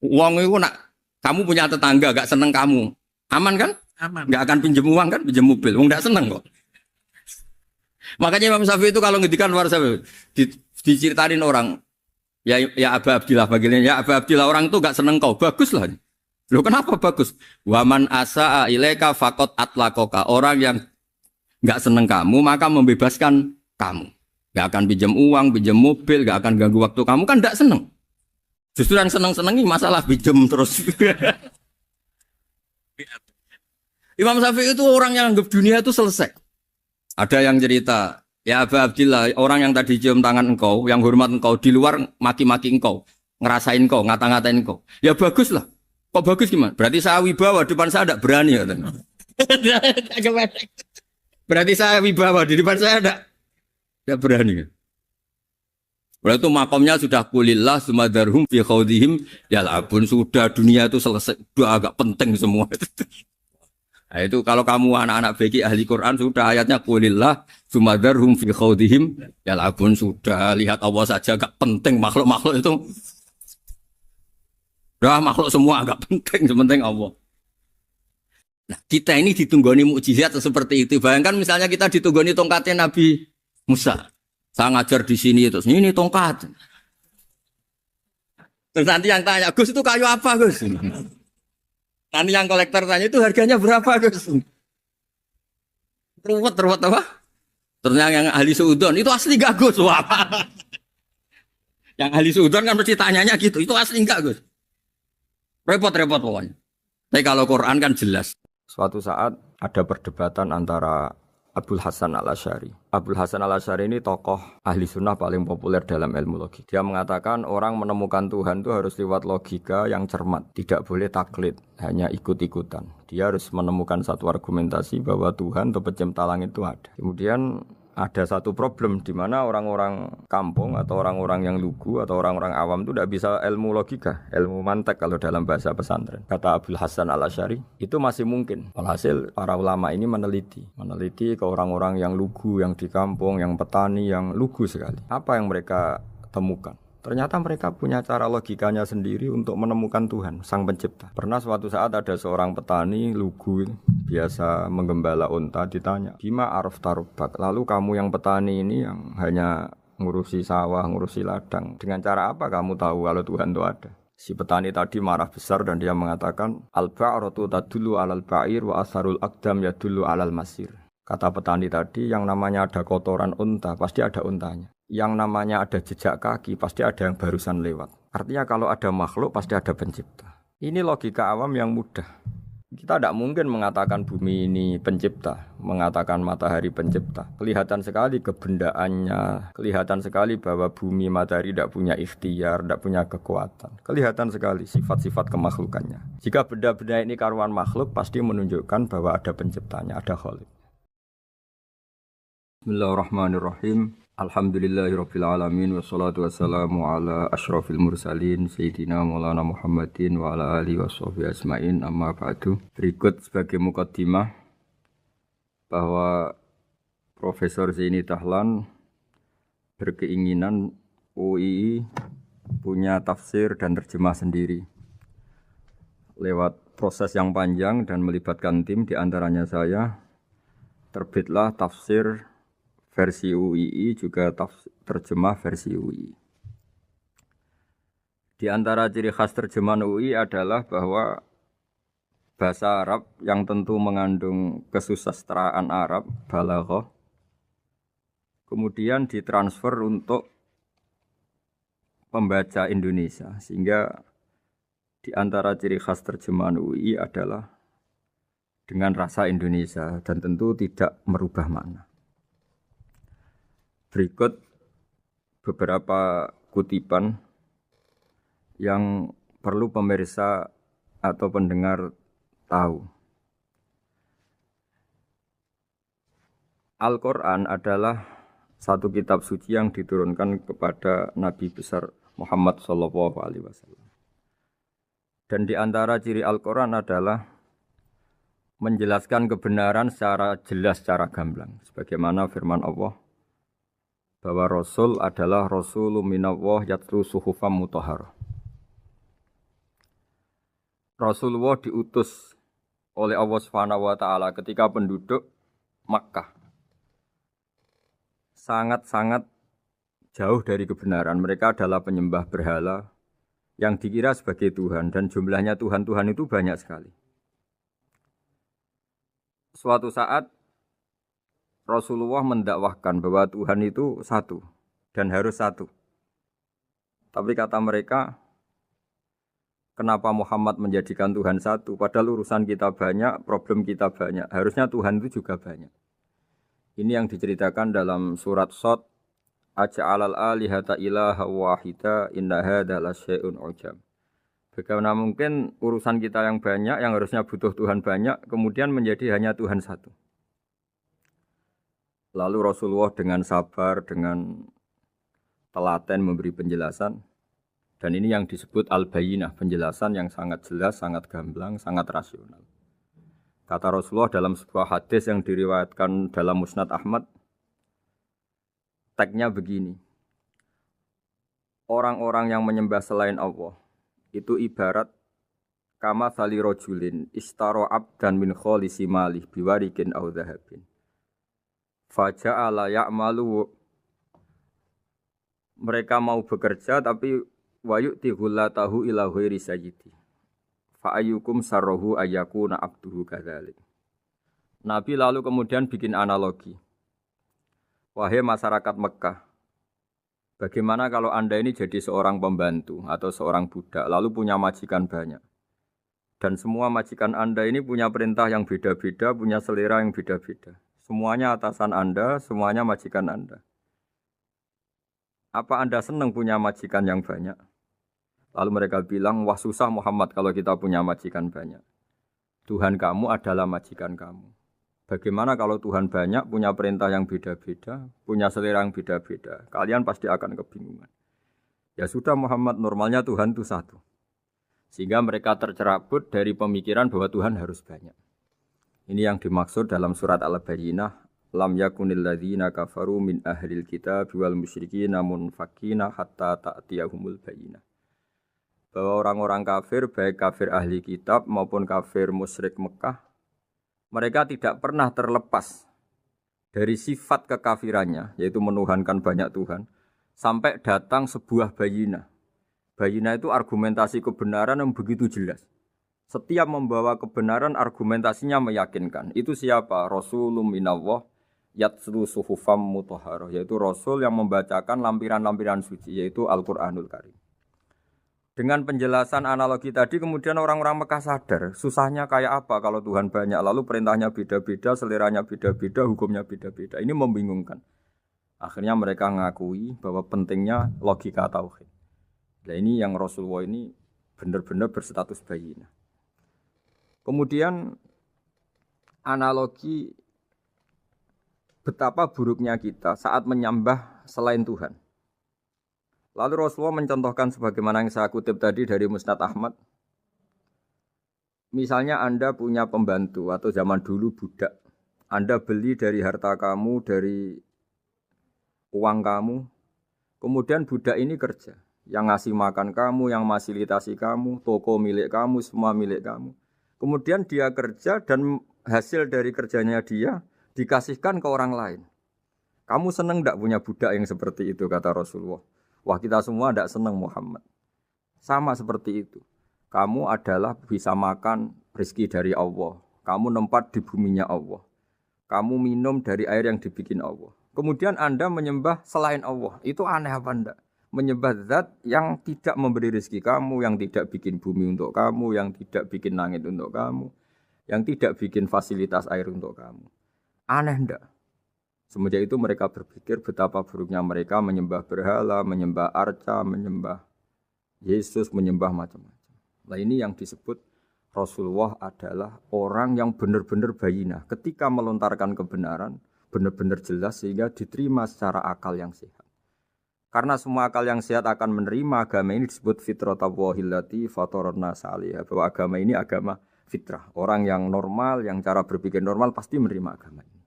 Uang itu nak, kamu punya tetangga gak seneng kamu. Aman kan? Aman. Gak akan pinjem uang kan? Pinjem mobil. Uang gak seneng kok. Makanya Imam Syafi'i itu kalau ngedikan luar Syafi'i, diceritain orang. Ya Aba Abdillah bagiannya. Ya Aba Abdillah orang itu gak seneng kau. Bagus lah. Loh kenapa bagus? Waman asa'a ilaika faqad atlaqaka. Orang yang gak seneng kamu maka membebaskan kamu. Gak akan pinjam uang, pinjam mobil, gak akan ganggu waktu kamu kan gak seneng. Justru yang seneng-senengi masalah pinjam terus. Imam Syafi'i itu orang yang anggap dunia itu selesai. Ada yang cerita, ya Aba Abdillah, orang yang tadi cium tangan engkau, yang hormat engkau, di luar maki-maki engkau, ngerasain engkau, ngata-ngatain engkau. Ya bagus lah. Kok bagus gimana? Berarti saya wibawa, depan saya tidak berani. Ya, berarti saya wibawa, di depan saya tidak berani. Berarti itu makomnya sudah kulillah, sumadarhum fi khawdihim, yal'abun, sudah dunia itu selesai, sudah agak penting semua. Nah, itu kalau kamu anak-anak beki ahli Quran sudah ayatnya kulillah sumadarhum fi khawdihim yal'abun, sudah lihat Allah saja agak penting, makhluk-makhluk itu dah makhluk semua agak penting, sepenting Allah. Nah, kita ini ditunggoni mukjizat seperti itu. Bayangkan misalnya kita ditunggoni tongkatnya Nabi Musa. Saya ngajar di sini terus ini tongkat. Terus nanti yang tanya, Gus itu kayu apa Gus? Nanti yang kolektor tanya itu harganya berapa Gus? Ruwet apa? Ternyata yang ahli suudon itu asli gak Gus? Wah. Yang ahli suudon kan mesti tanyanya gitu, itu asli enggak Gus? Repot pokoknya. Tapi kalau Quran kan jelas. Suatu saat ada perdebatan antara Abul Hasan al-Asy'ari. Abul Hasan al-Asy'ari ini tokoh ahli sunnah paling populer dalam ilmu logik. Dia mengatakan orang menemukan Tuhan itu harus lewat logika yang cermat. Tidak boleh taklid, hanya ikut-ikutan. Dia harus menemukan satu argumentasi bahwa Tuhan atau pencipta langit itu ada. Kemudian ada satu problem di mana orang-orang kampung atau orang-orang yang lugu atau orang-orang awam itu tidak bisa ilmu logika, ilmu mantek kalau dalam bahasa pesantren. Kata Abdul Hasan al-Asy'ari, itu masih mungkin. Walhasil para ulama ini meneliti ke orang-orang yang lugu, yang di kampung, yang petani, yang lugu sekali. Apa yang mereka temukan? Ternyata mereka punya cara logikanya sendiri untuk menemukan Tuhan, Sang Pencipta. Pernah suatu saat ada seorang petani lugu, biasa menggembala unta, ditanya, Bima araf tarubak, lalu kamu yang petani ini yang hanya ngurusi sawah, ngurusi ladang, dengan cara apa kamu tahu kalau Tuhan itu ada? Si petani tadi marah besar dan dia mengatakan, Al-ba'ratu tadullu alal ba'ir wa asharul aqdam yadullu alal masir. Kata petani tadi, yang namanya ada kotoran unta, pasti ada untanya. Yang namanya ada jejak kaki, pasti ada yang barusan lewat. Artinya kalau ada makhluk, pasti ada pencipta. Ini logika awam yang mudah. Kita tidak mungkin mengatakan bumi ini pencipta, mengatakan matahari pencipta. Kelihatan sekali kebendaannya, kelihatan sekali bahwa bumi matahari tidak punya ikhtiar, tidak punya kekuatan. Kelihatan sekali sifat-sifat kemakhlukannya. Jika benda-benda ini karuan makhluk, pasti menunjukkan bahwa ada penciptanya, ada khalik. Bismillahirrahmanirrahim. Alhamdulillahirabbil alamin wassalatu wassalamu ala asyrafil mursalin sayyidina Maulana Muhammadin wa ala alihi washabihi ajmain amma ba'du. Berikut sebagai mukaddimah bahwa Profesor Zaini Dahlan berkeinginan UII punya tafsir dan terjemah sendiri. Lewat proses yang panjang dan melibatkan tim, di antaranya saya, terbitlah tafsir versi UII, juga terjemah versi UII. Di antara ciri khas terjemahan UII adalah bahwa bahasa Arab yang tentu mengandung kesusastraan Arab, balaghah, kemudian ditransfer untuk pembaca Indonesia. Sehingga di antara ciri khas terjemahan UII adalah dengan rasa Indonesia dan tentu tidak merubah makna. Berikut beberapa kutipan yang perlu pemirsa atau pendengar tahu. Al-Quran adalah satu kitab suci yang diturunkan kepada Nabi besar Muhammad SAW. Dan di antara ciri Al-Quran adalah menjelaskan kebenaran secara jelas, secara gamblang. Sebagaimana firman Allah, bahwa Rasul adalah Rasulun minallah yatlu suhufam mutahharah. Rasulullah diutus oleh Allah Subhanahu wa taala ketika penduduk Makkah sangat-sangat jauh dari kebenaran. Mereka adalah penyembah berhala yang dikira sebagai Tuhan, dan jumlahnya Tuhan-Tuhan itu banyak sekali. Suatu saat Rasulullah mendakwahkan bahwa Tuhan itu satu dan harus satu. Tapi kata mereka, kenapa Muhammad menjadikan Tuhan satu? Padahal urusan kita banyak, problem kita banyak. Harusnya Tuhan itu juga banyak. Ini yang diceritakan dalam surat Shad, Aja'alal alihata ilaha wahida inna hadza lasyai'un ujab. Bagaimana mungkin urusan kita yang banyak, yang harusnya butuh Tuhan banyak, kemudian menjadi hanya Tuhan satu. Lalu Rasulullah dengan sabar, dengan telaten memberi penjelasan. Dan ini yang disebut al-bayyinah, penjelasan yang sangat jelas, sangat gamblang, sangat rasional. Kata Rasulullah dalam sebuah hadis yang diriwayatkan dalam Musnad Ahmad, tagnya begini, orang-orang yang menyembah selain Allah, itu ibarat kama thali rojulin istaro abdan min kholisi malih biwarikin au dhahabin. Faja'ala ya'malu, mereka mau bekerja tapi wayu'ti ghullatahu ila ghairi sayyidi. Fa'ayyukum sarrohu ayyakuna abduhu kadzalik. Nabi lalu kemudian bikin analogi. Wahai masyarakat Mekah, bagaimana kalau Anda ini jadi seorang pembantu atau seorang budak lalu punya majikan banyak. Dan semua majikan Anda ini punya perintah yang beda-beda, punya selera yang beda-beda. Semuanya atasan Anda, semuanya majikan Anda. Apa Anda senang punya majikan yang banyak? Lalu mereka bilang, wah susah Muhammad kalau kita punya majikan banyak. Tuhan kamu adalah majikan kamu. Bagaimana kalau Tuhan banyak, punya perintah yang beda-beda, punya selera yang beda-beda? Kalian pasti akan kebingungan. Ya sudah Muhammad, normalnya Tuhan itu satu. Sehingga mereka tercerabut dari pemikiran bahwa Tuhan harus banyak. Ini yang dimaksud dalam surat Al-Bayyinah. Lam yakunil ladzina kafaru min ahlil kitab wal musyrikina munfakina hatta ta'tiyahumul bayyinah. Bahwa orang-orang kafir, baik kafir ahli kitab maupun kafir musyrik Mekah, mereka tidak pernah terlepas dari sifat kekafirannya, yaitu menuhankan banyak Tuhan, sampai datang sebuah bayinah. Bayinah itu argumentasi kebenaran yang begitu jelas. Setiap membawa kebenaran, argumentasinya meyakinkan. Itu siapa? Rasulun minallah yatslu suhufam mutahharah, yaitu Rasul yang membacakan lampiran-lampiran suci, yaitu Al-Quranul Karim. Dengan penjelasan analogi tadi, kemudian orang-orang Mekah sadar, susahnya kayak apa kalau Tuhan banyak, lalu perintahnya beda-beda, seleranya beda-beda, hukumnya beda-beda. Ini membingungkan. Akhirnya mereka mengakui bahwa pentingnya logika tauhid. Nah ini yang Rasulullah ini benar-benar berstatus bayinah. Kemudian analogi betapa buruknya kita saat menyembah selain Tuhan. Lalu Rasulullah mencontohkan sebagaimana yang saya kutip tadi dari Musnad Ahmad. Misalnya Anda punya pembantu atau zaman dulu budak. Anda beli dari harta kamu, dari uang kamu. Kemudian budak ini kerja. Yang ngasih makan kamu, yang fasilitasi kamu, toko milik kamu, semua milik kamu. Kemudian dia kerja dan hasil dari kerjanya dia dikasihkan ke orang lain. Kamu senang tidak punya budak yang seperti itu, kata Rasulullah. Wah kita semua tidak senang Muhammad. Sama seperti itu. Kamu adalah bisa makan rezeki dari Allah. Kamu nempat di buminya Allah. Kamu minum dari air yang dibikin Allah. Kemudian Anda menyembah selain Allah. Itu aneh apa enggak? Menyembah zat yang tidak memberi rezeki kamu, yang tidak bikin bumi untuk kamu, yang tidak bikin langit untuk kamu, yang tidak bikin fasilitas air untuk kamu. Aneh enggak? Semenjak itu mereka berpikir betapa buruknya mereka menyembah berhala, menyembah arca, menyembah Yesus, menyembah macam-macam. Nah ini yang disebut Rasulullah adalah orang yang benar-benar bayinah. Ketika melontarkan kebenaran, benar-benar jelas sehingga diterima secara akal yang sehat. Karena semua akal yang sehat akan menerima agama ini disebut fitratallahi fatarana salih. Bahwa agama ini agama fitrah. Orang yang normal, yang cara berpikir normal pasti menerima agama ini.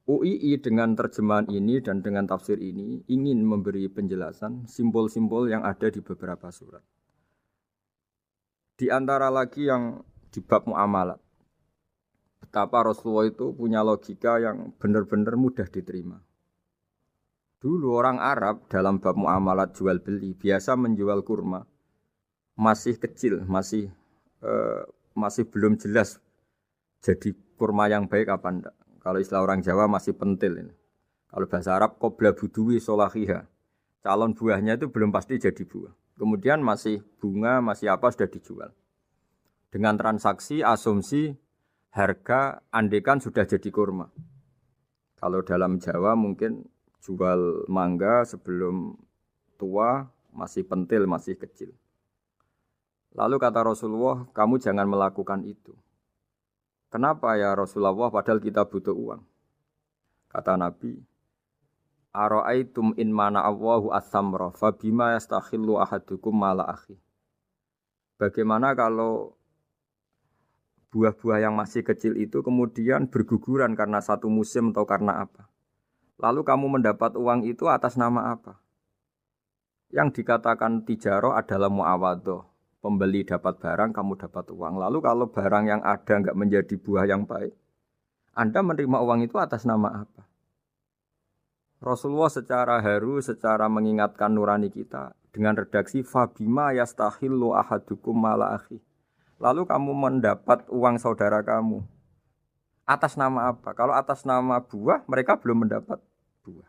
UII dengan terjemahan ini dan dengan tafsir ini ingin memberi penjelasan simbol-simbol yang ada di beberapa surat. Di antara lagi yang di bab muamalat. Betapa Rasulullah itu punya logika yang benar-benar mudah diterima. Dulu orang Arab dalam bab muamalat jual beli biasa menjual kurma. Masih kecil, masih belum jelas jadi kurma yang baik apa enggak. Kalau istilah orang Jawa masih pentil ini. Kalau bahasa Arab qobla buduwi solahiha. Calon buahnya itu belum pasti jadi buah. Kemudian masih bunga, masih apa sudah dijual. Dengan transaksi, asumsi, harga andekan sudah jadi kurma. Kalau dalam Jawa mungkin jual mangga sebelum tua masih pentil, masih kecil. Lalu kata Rasulullah, kamu jangan melakukan itu. Kenapa ya Rasulullah padahal kita butuh uang? Kata Nabi, Ara'aitum in mana Allahu as-samra fa bima yastakhillu ahadukum mala akhi. Bagaimana kalau buah-buah yang masih kecil itu kemudian berguguran karena satu musim atau karena apa? Lalu kamu mendapat uang itu atas nama apa? Yang dikatakan tijaro adalah muawadhah. Pembeli dapat barang, kamu dapat uang. Lalu kalau barang yang ada enggak menjadi buah yang baik, Anda menerima uang itu atas nama apa? Rasulullah secara haru, secara mengingatkan nurani kita dengan redaksi fabima yastahillu ahadukum mala akhi. Lalu kamu mendapat uang saudara kamu atas nama apa? Kalau atas nama buah, mereka belum mendapat buah.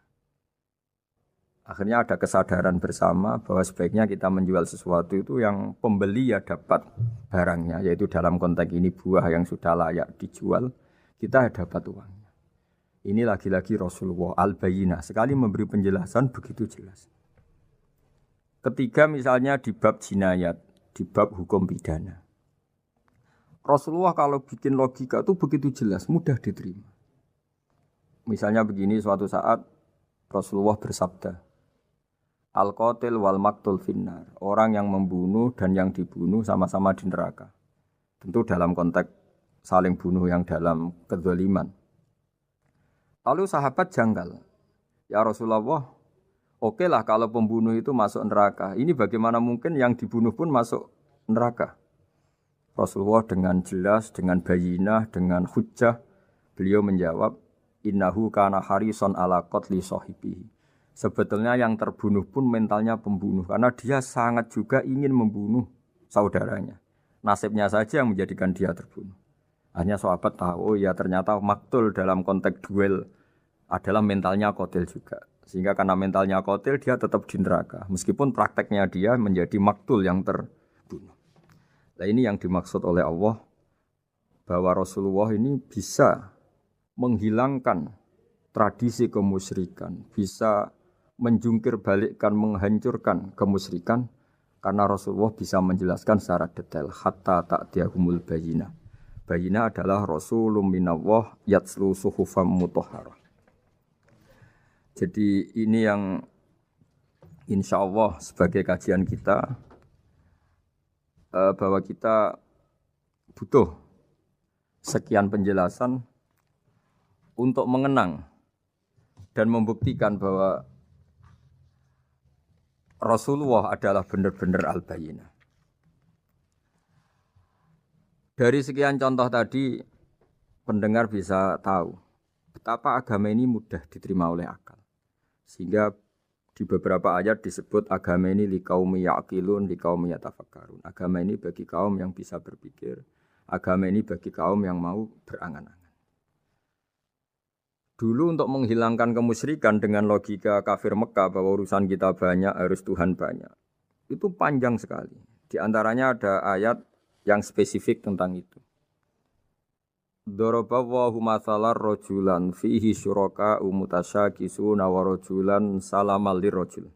Akhirnya ada kesadaran bersama bahwa sebaiknya kita menjual sesuatu itu yang pembeli ya dapat barangnya, yaitu dalam konteks ini buah yang sudah layak dijual, kita dapat uangnya. Ini lagi-lagi Rasulullah al-Bayyinah, sekali memberi penjelasan begitu jelas. Ketiga misalnya di bab jinayat, di bab hukum pidana. Rasulullah kalau bikin logika itu begitu jelas, mudah diterima. Misalnya begini, suatu saat Rasulullah bersabda, Al-qatil wal maktul finnar. Orang yang membunuh dan yang dibunuh sama-sama di neraka. Tentu dalam konteks saling bunuh yang dalam kezaliman. Lalu sahabat janggal. Ya Rasulullah, oke lah kalau pembunuh itu masuk neraka. Ini bagaimana mungkin yang dibunuh pun masuk neraka? Rasulullah dengan jelas, dengan bayinah, dengan hujjah, beliau menjawab, innahu kana harison ala qatli sahibihi. Sebetulnya yang terbunuh pun mentalnya pembunuh, karena dia sangat juga ingin membunuh saudaranya. Nasibnya saja yang menjadikan dia terbunuh. Hanya sahabat tahu, oh ya ternyata maktul dalam konteks duel adalah mentalnya qatil juga. Sehingga karena mentalnya qatil dia tetap di neraka. Meskipun prakteknya dia menjadi maktul yang terbunuh. Nah ini yang dimaksud oleh Allah, bahwa Rasulullah ini bisa menghilangkan tradisi kemusyrikan, bisa menjungkir balikkan, menghancurkan kemusyrikan, karena Rasulullah bisa menjelaskan secara detail hatta ta'tiyahumul bayyinah. Bayyinah adalah Rasulun minallah yatslu suhufam mutahharah. Jadi ini yang insya Allah sebagai kajian kita, bahwa kita butuh sekian penjelasan untuk mengenang dan membuktikan bahwa Rasulullah adalah benar-benar al-bayyinah. Dari sekian contoh tadi, pendengar bisa tahu betapa agama ini mudah diterima oleh akal. Sehingga di beberapa ayat disebut agama ini liqaumi ya'qilun, liqaumi yatafakkarun. Agama ini bagi kaum yang bisa berpikir, agama ini bagi kaum yang mau berangan-angan. Dulu untuk menghilangkan kemusyrikan dengan logika kafir Mekah bahwa urusan kita banyak, harus Tuhan banyak. Itu panjang sekali. Di antaranya ada ayat yang spesifik tentang itu. Daraballahu mathalan rajulan fihi syuraka mutasyakisuna wa rajulan salamal lirajul.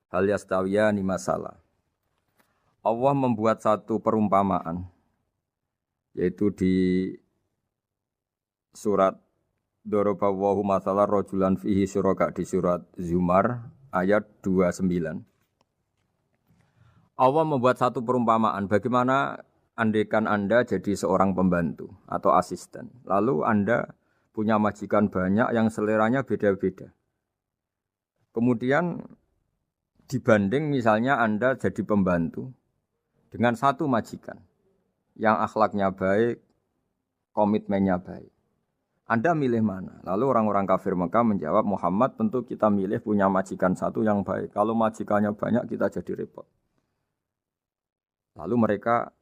Hal yastawiyani masalah. Allah membuat satu perumpamaan, yaitu di surat Daraballahu mathalan rajulan fihi syuraka di surat Zumar ayat 29. Allah membuat satu perumpamaan bagaimana andaikan Anda jadi seorang pembantu atau asisten. Lalu Anda punya majikan banyak yang seleranya beda-beda. Kemudian dibanding misalnya Anda jadi pembantu dengan satu majikan yang akhlaknya baik, komitmennya baik. Anda milih mana? Lalu orang-orang kafir Mekah menjawab, Muhammad tentu kita milih punya majikan satu yang baik. Kalau majikannya banyak kita jadi repot. Lalu mereka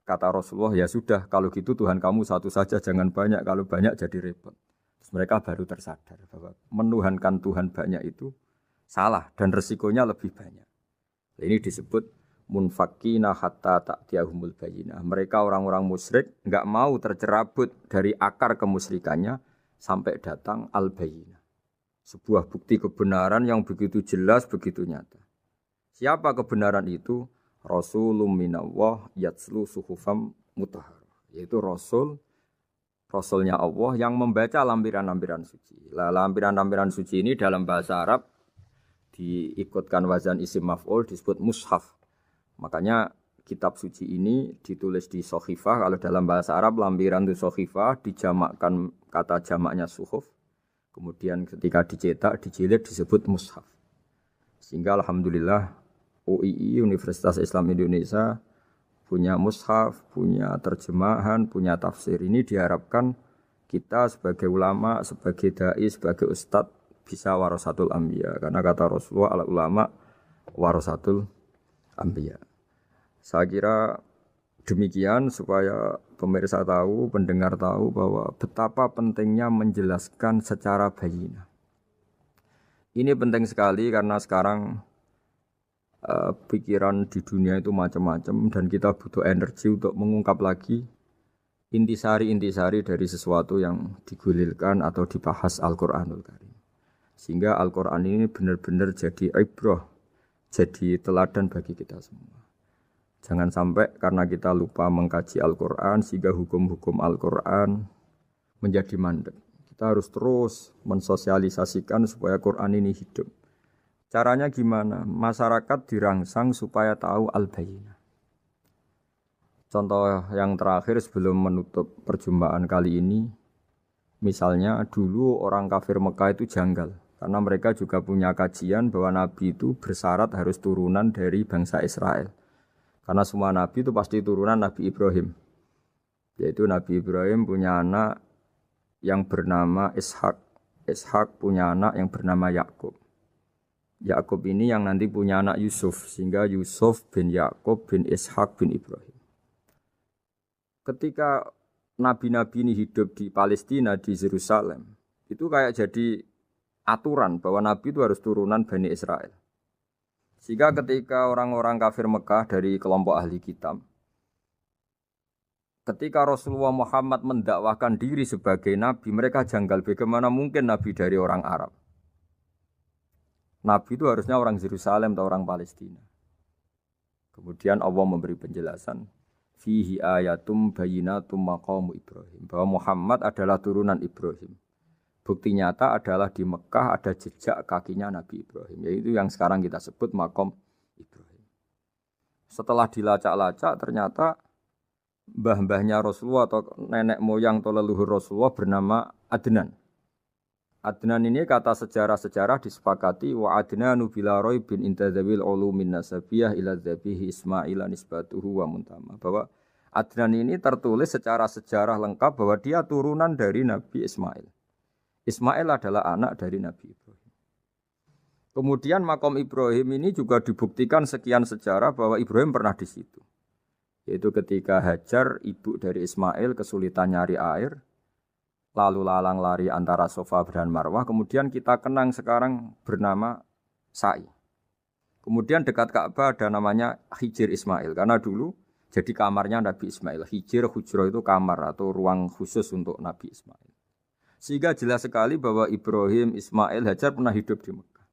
kata Rasulullah, ya sudah kalau gitu Tuhan kamu satu saja jangan banyak. Kalau banyak jadi repot. Terus mereka baru tersadar bahwa menuhankan Tuhan banyak itu salah dan resikonya lebih banyak. Ini disebut munfakina hatta ta'tiyahumul bayyinah. Mereka orang-orang musyrik enggak mau tercerabut dari akar kemusyrikannya sampai datang al-bayyinah. Sebuah bukti kebenaran yang begitu jelas, begitu nyata. Siapa kebenaran itu? Rasulun minallah yatslu suhufam mutahharah. Yaitu Rasulnya Allah yang membaca lampiran-lampiran suci. Lampiran-lampiran suci ini dalam bahasa Arab diikutkan wazan isim maf'ul disebut mushaf. Makanya kitab suci ini ditulis di sohifah. Kalau dalam bahasa Arab lampiran itu sohifah, dijamakkan kata jamaknya suhuf. Kemudian ketika dicetak, dijilid disebut mushaf. Sehingga alhamdulillah UII Universitas Islam Indonesia punya mushaf, punya terjemahan, punya tafsir. Ini diharapkan kita sebagai ulama, sebagai dai, sebagai ustadz bisa warasatul anbiya. Karena kata Rasulullah al-ulama warasatul anbiya. Saya kira demikian supaya pemirsa tahu, pendengar tahu bahwa betapa pentingnya menjelaskan secara bayyinah. Ini penting sekali karena sekarang pikiran di dunia itu macam-macam dan kita butuh energi untuk mengungkap lagi intisari-intisari dari sesuatu yang digulirkan atau dibahas Al-Qur'anul Karim. Sehingga Al-Qur'an ini benar-benar jadi ibrah, jadi teladan bagi kita semua. Jangan sampai karena kita lupa mengkaji Al-Qur'an sehingga hukum-hukum Al-Qur'an menjadi mandek. Kita harus terus mensosialisasikan supaya Qur'an ini hidup. Caranya gimana? Masyarakat dirangsang supaya tahu al-bayyinah. Contoh yang terakhir sebelum menutup perjumpaan kali ini, misalnya dulu orang kafir Mekah itu janggal. Karena mereka juga punya kajian bahwa Nabi itu bersyarat harus turunan dari bangsa Israel. Karena semua Nabi itu pasti turunan Nabi Ibrahim. Yaitu Nabi Ibrahim punya anak yang bernama Ishak. Ishak punya anak yang bernama Yakub. Yakub ini yang nanti punya anak Yusuf, sehingga Yusuf bin Yakub bin Ishak bin Ibrahim. Ketika nabi-nabi ini hidup di Palestina, di Yerusalem, itu kayak jadi aturan bahwa nabi itu harus turunan Bani Israel. Sehingga ketika orang-orang kafir Mekah dari kelompok ahli kitab, ketika Rasulullah Muhammad mendakwahkan diri sebagai nabi, mereka janggal bagaimana mungkin nabi dari orang Arab. Nabi itu harusnya orang Yerusalem atau orang Palestina. Kemudian Allah memberi penjelasan, fihi ayatum bayyinatum maqamu Ibrahim, bahwa Muhammad adalah turunan Ibrahim. Bukti nyata adalah di Mekah ada jejak kakinya Nabi Ibrahim, yaitu yang sekarang kita sebut maqam Ibrahim. Setelah dilacak-lacak ternyata mbah-mbahnya Rasulullah atau nenek moyang atau leluhur Rasulullah bernama Adnan. Adnan ini kata sejarah-sejarah disepakati wa adnanu bila raibin intadzabil ulumin nasabiyah ila dzabihi Ismail nisbatuhu wa muntama. Bahwa Adnan ini tertulis secara sejarah lengkap bahwa dia turunan dari Nabi Ismail. Ismail adalah anak dari Nabi Ibrahim. Kemudian makom Ibrahim ini juga dibuktikan sekian sejarah bahwa Ibrahim pernah di situ. Yaitu ketika Hajar, ibu dari Ismail, kesulitan nyari air, lalu lalang lari antara Safa dan Marwah, kemudian kita kenang sekarang bernama Sa'i. Kemudian dekat Ka'bah ada namanya Hijir Ismail, karena dulu jadi kamarnya Nabi Ismail. Hijir, hujrah itu kamar atau ruang khusus untuk Nabi Ismail. Sehingga jelas sekali bahwa Ibrahim, Ismail, Hajar pernah hidup di Mekah.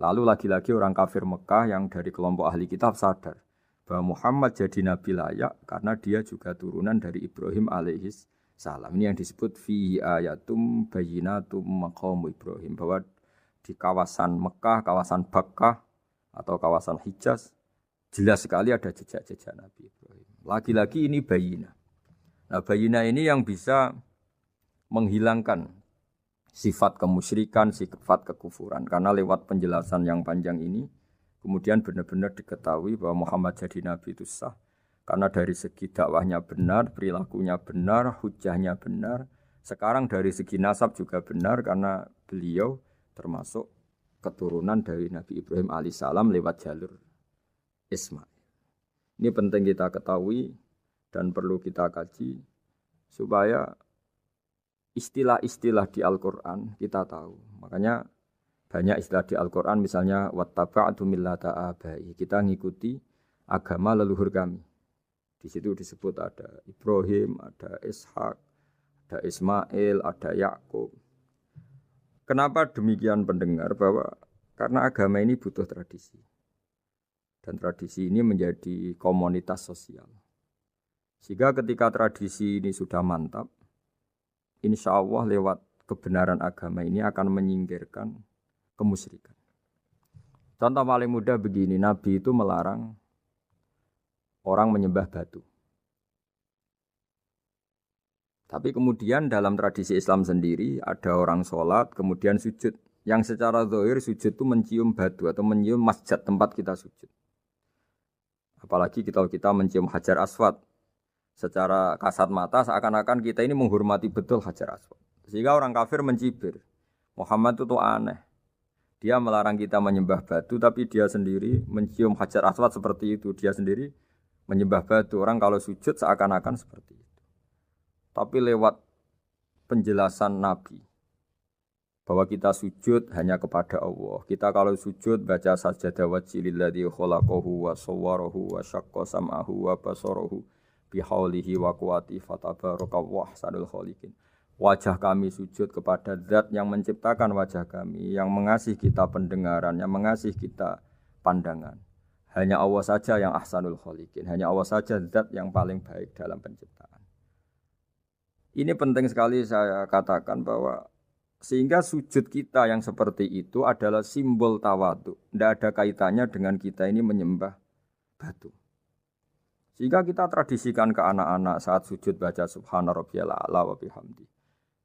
Lalu lagi-lagi orang kafir Mekah yang dari kelompok ahli kitab sadar bahwa Muhammad jadi nabi layak karena dia juga turunan dari Ibrahim alaihis salam. Ini yang disebut fihi ayatum bayyinatum maqamu Ibrahim, bahwa di kawasan Mekah, kawasan Bakkah atau kawasan Hijaz jelas sekali ada jejak-jejak Nabi Ibrahim. Lagi-lagi ini bayyinah. Nah, bayyinah ini yang bisa menghilangkan sifat kemusyrikan, sifat kekufuran. Karena lewat penjelasan yang panjang ini kemudian benar-benar diketahui bahwa Muhammad jadi nabi itu sah. Karena dari segi dakwahnya benar, perilakunya benar, hujahnya benar. Sekarang dari segi nasab juga benar karena beliau termasuk keturunan dari Nabi Ibrahim alaihissalam lewat jalur Ismail. Ini penting kita ketahui dan perlu kita kaji supaya istilah-istilah di Al-Quran kita tahu. Makanya banyak istilah di Al-Quran misalnya wattaba'tu millata abai. Kita ngikuti agama leluhur kami. Di situ disebut ada Ibrahim, ada Ishak, ada Ismail, ada Yakub. Kenapa demikian pendengar? Bahwa karena agama ini butuh tradisi. Dan tradisi ini menjadi komunitas sosial. Sehingga ketika tradisi ini sudah mantap, insya Allah lewat kebenaran agama ini akan menyingkirkan kemusyrikan. Contoh paling mudah begini, Nabi itu melarang orang menyembah batu. Tapi kemudian dalam tradisi Islam sendiri ada orang sholat kemudian sujud. Yang secara zahir sujud itu mencium batu atau mencium masjid tempat kita sujud. Apalagi kita mencium Hajar Aswad. Secara kasat mata seakan-akan kita ini menghormati betul Hajar Aswad. Sehingga orang kafir mencibir. Muhammad itu aneh. Dia melarang kita menyembah batu tapi dia sendiri mencium Hajar Aswad seperti itu. Dia sendiri menyembah batu. Orang kalau sujud seakan-akan seperti itu. Tapi lewat penjelasan Nabi, bahwa kita sujud hanya kepada Allah. Kita kalau sujud baca sajadah wajhililladzi khalaqahu wa sawwarahu wa syaqqa sam'ahu wa basarahu bihaulihi wa quwwati fatabarakallahu ahsanul khaliqin. Wajah kami sujud kepada zat yang menciptakan wajah kami, yang mengasihi kita pendengaran, yang mengasihi kita pandangan. Hanya Allah saja yang ahsanul khaliqin, hanya Allah saja zat yang paling baik dalam penciptaan. Ini penting sekali saya katakan bahwa sehingga sujud kita yang seperti itu adalah simbol tawadhu. Tidak ada kaitannya dengan kita ini menyembah batu. Sehingga kita tradisikan ke anak-anak saat sujud baca subhana rabbiyal a'la wa bihamdi.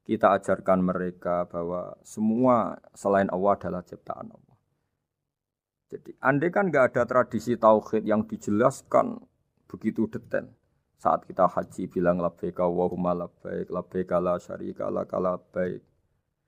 Kita ajarkan mereka bahwa semua selain Allah adalah ciptaan Allah. Jadi andai kan nggak ada tradisi tauhid yang dijelaskan begitu detail. Saat kita haji bilang labbaik Allahumma labbaik, labbaik la syarika lak labbaik.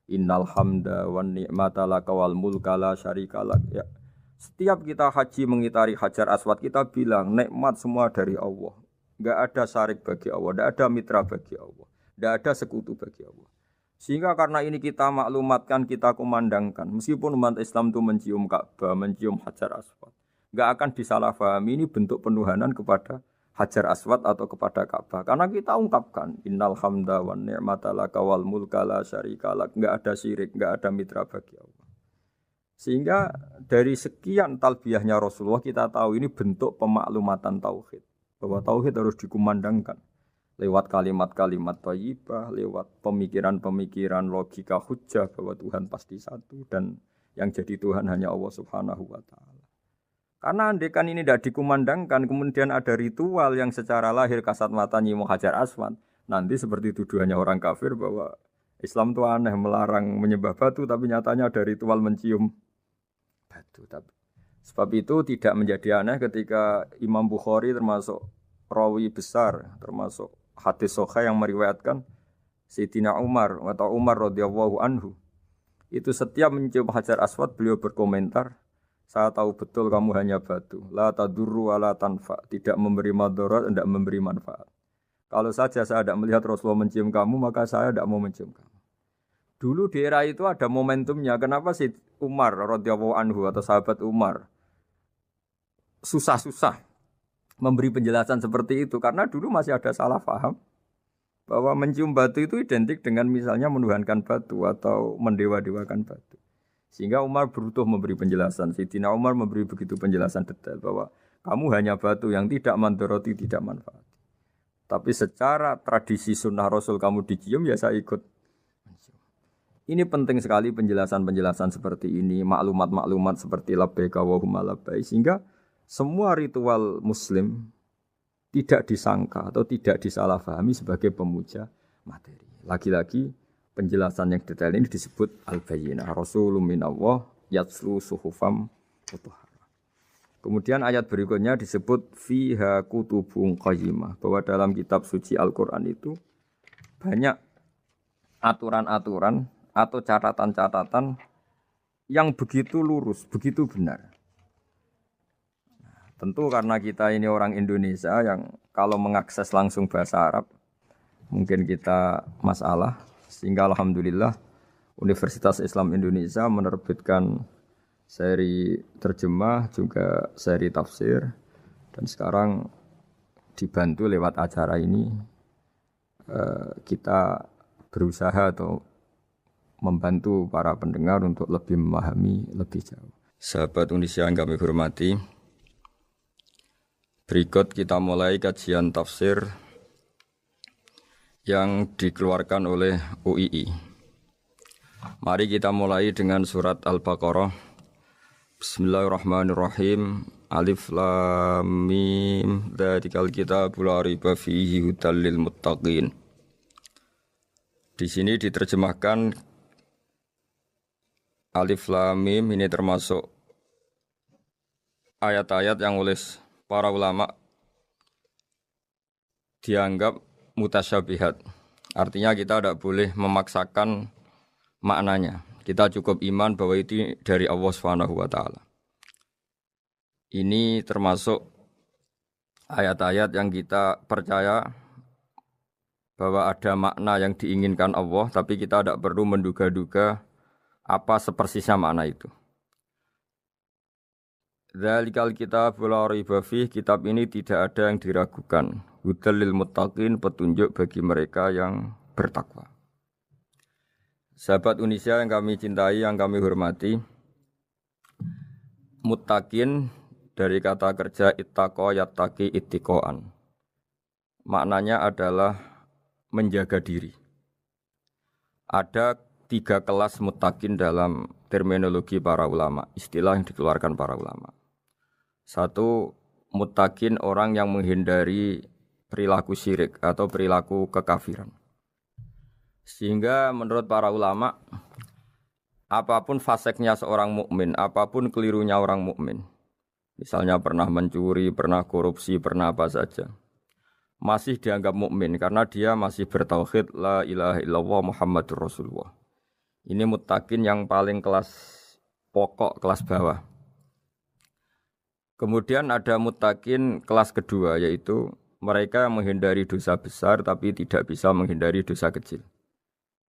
Innal hamda wan ni'mata laka wal mulka la syarika lak. Ya. Setiap kita haji mengitari Hajar Aswad kita bilang nikmat semua dari Allah. Enggak ada syarik bagi Allah, enggak ada mitra bagi Allah, enggak ada sekutu bagi Allah. Sehingga karena ini kita maklumatkan, kita kumandangkan. Meskipun umat Islam itu mencium Ka'bah, mencium Hajar Aswad, enggak akan disalahpahami ini bentuk penuhanan kepada Hajar Aswad atau kepada Ka'bah. Karena kita ungkapkan innal hamda wan ni'mata laka wal mulka la syarika lak. Enggak ada syirik, enggak ada mitra bagi Allah. Sehingga dari sekian talbiyahnya Rasulullah kita tahu ini bentuk pemaklumatan tauhid. Bahwa tauhid harus dikumandangkan lewat kalimat-kalimat thayyibah, lewat pemikiran-pemikiran logika hujjah bahwa Tuhan pasti satu dan yang jadi Tuhan hanya Allah Subhanahu wa taala. Karena andekan ini tidak dikumandangkan, kemudian ada ritual yang secara lahir kasat mata nyium Hajar Aswad. Nanti seperti tuduhannya orang kafir bahwa Islam itu aneh, melarang menyembah batu, tapi nyatanya ada ritual mencium batu. Sebab itu tidak menjadi aneh ketika Imam Bukhari termasuk rawi besar, termasuk hadis sahih yang meriwayatkan Sayyidina Umar atau Umar radhiyallahu anhu. Itu setiap mencium Hajar Aswad beliau berkomentar, saya tahu betul kamu hanya batu. La tadurru wa la tanfa. Tidak memberi madarat, tidak memberi manfaat. Kalau saja saya tidak melihat Rasulullah mencium kamu, maka saya tidak mau mencium kamu. Dulu di era itu ada momentumnya. Kenapa sih Umar radhiyallahu anhu atau sahabat Umar susah-susah memberi penjelasan seperti itu? Karena dulu masih ada salah paham bahwa mencium batu itu identik dengan misalnya menuhankan batu atau mendewa-dewakan batu. Sehingga Umar berutuh memberi penjelasan. Sayyidina Umar memberi begitu penjelasan detail bahwa kamu hanya batu yang tidak mandoroti, tidak manfaat. Tapi secara tradisi sunnah Rasul kamu dicium, ya saya ikut. Ini penting sekali penjelasan-penjelasan seperti ini, maklumat-maklumat seperti labbaik Allahumma labbaik, sehingga semua ritual Muslim tidak disangka atau tidak disalahpahami sebagai pemuja materi. Lagi-lagi penjelasan yang detail ini disebut al-bayyinah. Rasulun minallah yatslu suhufam mutahharah. Kemudian ayat berikutnya disebut fiha kutubun qayyimah, bahwa dalam kitab suci Al-Qur'an itu banyak aturan-aturan atau catatan-catatan yang begitu lurus, begitu benar. Tentu karena kita ini orang Indonesia yang kalau mengakses langsung bahasa Arab mungkin kita masalah. Sehingga alhamdulillah Universitas Islam Indonesia menerbitkan seri terjemah juga seri tafsir, dan sekarang dibantu lewat acara ini kita berusaha atau membantu para pendengar untuk lebih memahami lebih jauh. Sahabat Indonesia yang kami hormati, berikut kita mulai kajian tafsir yang dikeluarkan oleh UII. Mari kita mulai dengan surat Al-Baqarah. Bismillahirrahmanirrahim. Alif Lam Mim. Dzalikal kitabul la raiba fihi hudal lil muttaqin. Di sini diterjemahkan Alif Lam Mim ini termasuk ayat-ayat yang oleh para ulama dianggap mutasyabihat. Artinya kita tidak boleh memaksakan maknanya. Kita cukup iman bahwa itu dari Allah Subhanahu wa taala. Ini termasuk ayat-ayat yang kita percaya bahwa ada makna yang diinginkan Allah, tapi kita tidak perlu menduga-duga Apa sepersisnya makna itu? Dzalikal kitab la raiba fih, kitab ini tidak ada yang diragukan. Hudal lil muttaqin, petunjuk bagi mereka yang bertakwa. Sahabat Unisia yang kami cintai, yang kami hormati, muttaqin dari kata kerja ittaqa yattaqi ittiqaan. Maknanya adalah menjaga diri. Ada 3 kelas muttaqin dalam terminologi para ulama, istilah yang dikeluarkan para ulama. 1, muttaqin orang yang menghindari perilaku syirik atau perilaku kekafiran. Sehingga menurut para ulama, apapun faseknya seorang mukmin, apapun kelirunya orang mukmin, misalnya pernah mencuri, pernah korupsi, pernah apa saja, masih dianggap mukmin karena dia masih bertauhid la ilaha illallah Muhammadur Rasulullah. Ini muttaqin yang paling kelas pokok, kelas bawah. Kemudian ada muttaqin kelas kedua, yaitu mereka yang menghindari dosa besar tapi tidak bisa menghindari dosa kecil.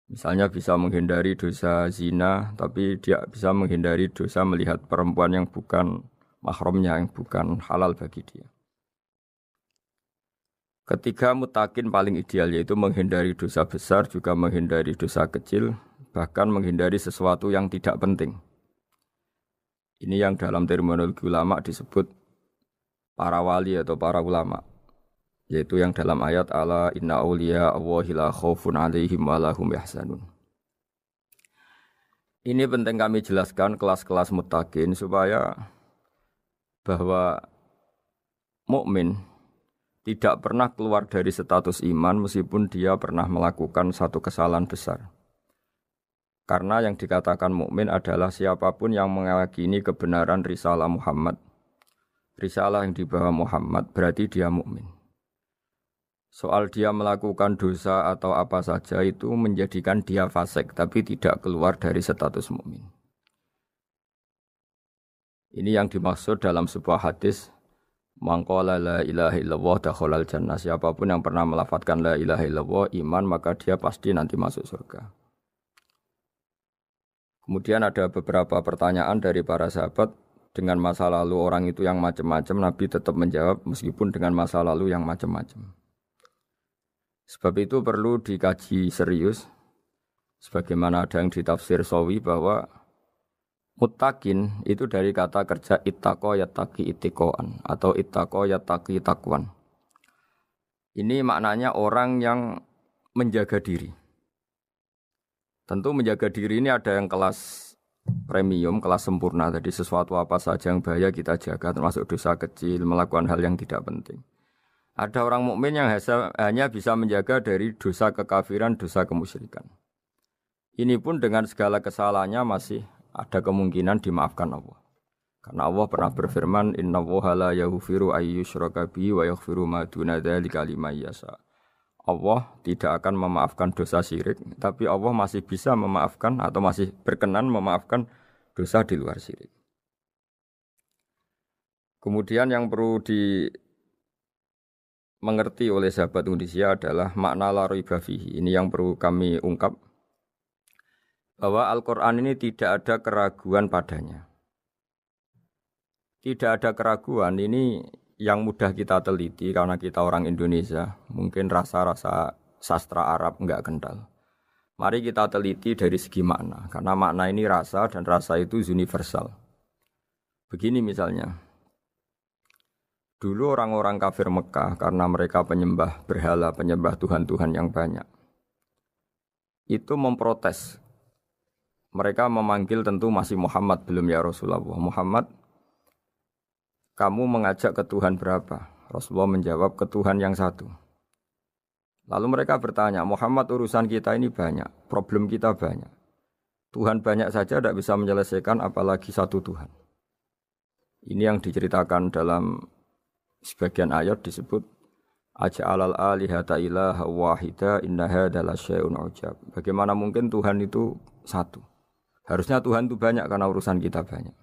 Misalnya bisa menghindari dosa zina, tapi dia bisa menghindari dosa melihat perempuan yang bukan mahramnya, yang bukan halal bagi dia. Ketiga muttaqin paling ideal yaitu menghindari dosa besar, juga menghindari dosa kecil, bahkan menghindari sesuatu yang tidak penting. Ini yang dalam terminologi ulama disebut para wali atau para ulama. Yaitu yang dalam ayat ala inna awliya Allahi la khaufun alaihim wa lahum yahzanun. Ini penting kami jelaskan kelas-kelas muttaqin supaya bahwa mukmin tidak pernah keluar dari status iman meskipun dia pernah melakukan satu kesalahan besar. Karena yang dikatakan mukmin adalah siapapun yang meyakini kebenaran risalah Muhammad. Risalah yang dibawa Muhammad berarti dia mukmin. Soal dia melakukan dosa atau apa saja itu menjadikan dia fasik, tapi tidak keluar dari status mukmin. Ini yang dimaksud dalam sebuah hadis, man qala la ilaha illallah dakhalal jannah. Siapapun yang pernah melafadzkan la ilaha illallah iman, maka dia pasti nanti masuk surga. Kemudian ada beberapa pertanyaan dari para sahabat dengan masa lalu orang itu yang macam-macam, Nabi tetap menjawab meskipun dengan masa lalu yang macam-macam. Sebab itu perlu dikaji serius, sebagaimana ada yang ditafsir Sawi bahwa muttaqin itu dari kata kerja ittaqa yattaqi ittiqaan atau ittaqa yattaqi taqwan. Ini maknanya orang yang menjaga diri. Tentu menjaga diri ini ada yang kelas premium, kelas sempurna. Jadi sesuatu apa saja yang bahaya kita jaga, termasuk dosa kecil, melakukan hal yang tidak penting. Ada orang mukmin yang hanya bisa menjaga dari dosa kekafiran, dosa kemusyrikan. Ini pun dengan segala kesalahannya masih ada kemungkinan dimaafkan Allah. Karena Allah pernah berfirman, innallaha la yaghfiru ayyushraka bihi wa yaghfiru ma duna dzalika liman yasha. Allah tidak akan memaafkan dosa syirik, tapi Allah masih bisa memaafkan atau masih berkenan memaafkan dosa di luar syirik. Kemudian yang perlu mengerti oleh sahabat Indonesia adalah makna la raiba fihi. Ini yang perlu kami ungkap, bahwa Al-Quran ini tidak ada keraguan padanya. Tidak ada keraguan, ini yang mudah kita teliti karena kita orang Indonesia. Mungkin rasa-rasa sastra Arab enggak kental. Mari kita teliti dari segi makna, karena makna ini rasa dan rasa itu universal. Begini misalnya. Dulu orang-orang kafir Mekah karena mereka penyembah berhala, penyembah Tuhan-Tuhan yang banyak. Itu memprotes. Mereka memanggil tentu masih Muhammad, belum ya Rasulullah. Muhammad, kamu mengajak ke Tuhan berapa? Rasulullah menjawab, ke Tuhan yang satu. Lalu mereka bertanya, Muhammad urusan kita ini banyak, problem kita banyak. Tuhan banyak saja tidak bisa menyelesaikan apalagi satu Tuhan. Ini yang diceritakan dalam sebagian ayat disebut aja'alal alihata ilaha wahida inna hadza lasyai'un ujab. Bagaimana mungkin Tuhan itu satu? Harusnya Tuhan itu banyak karena urusan kita banyak.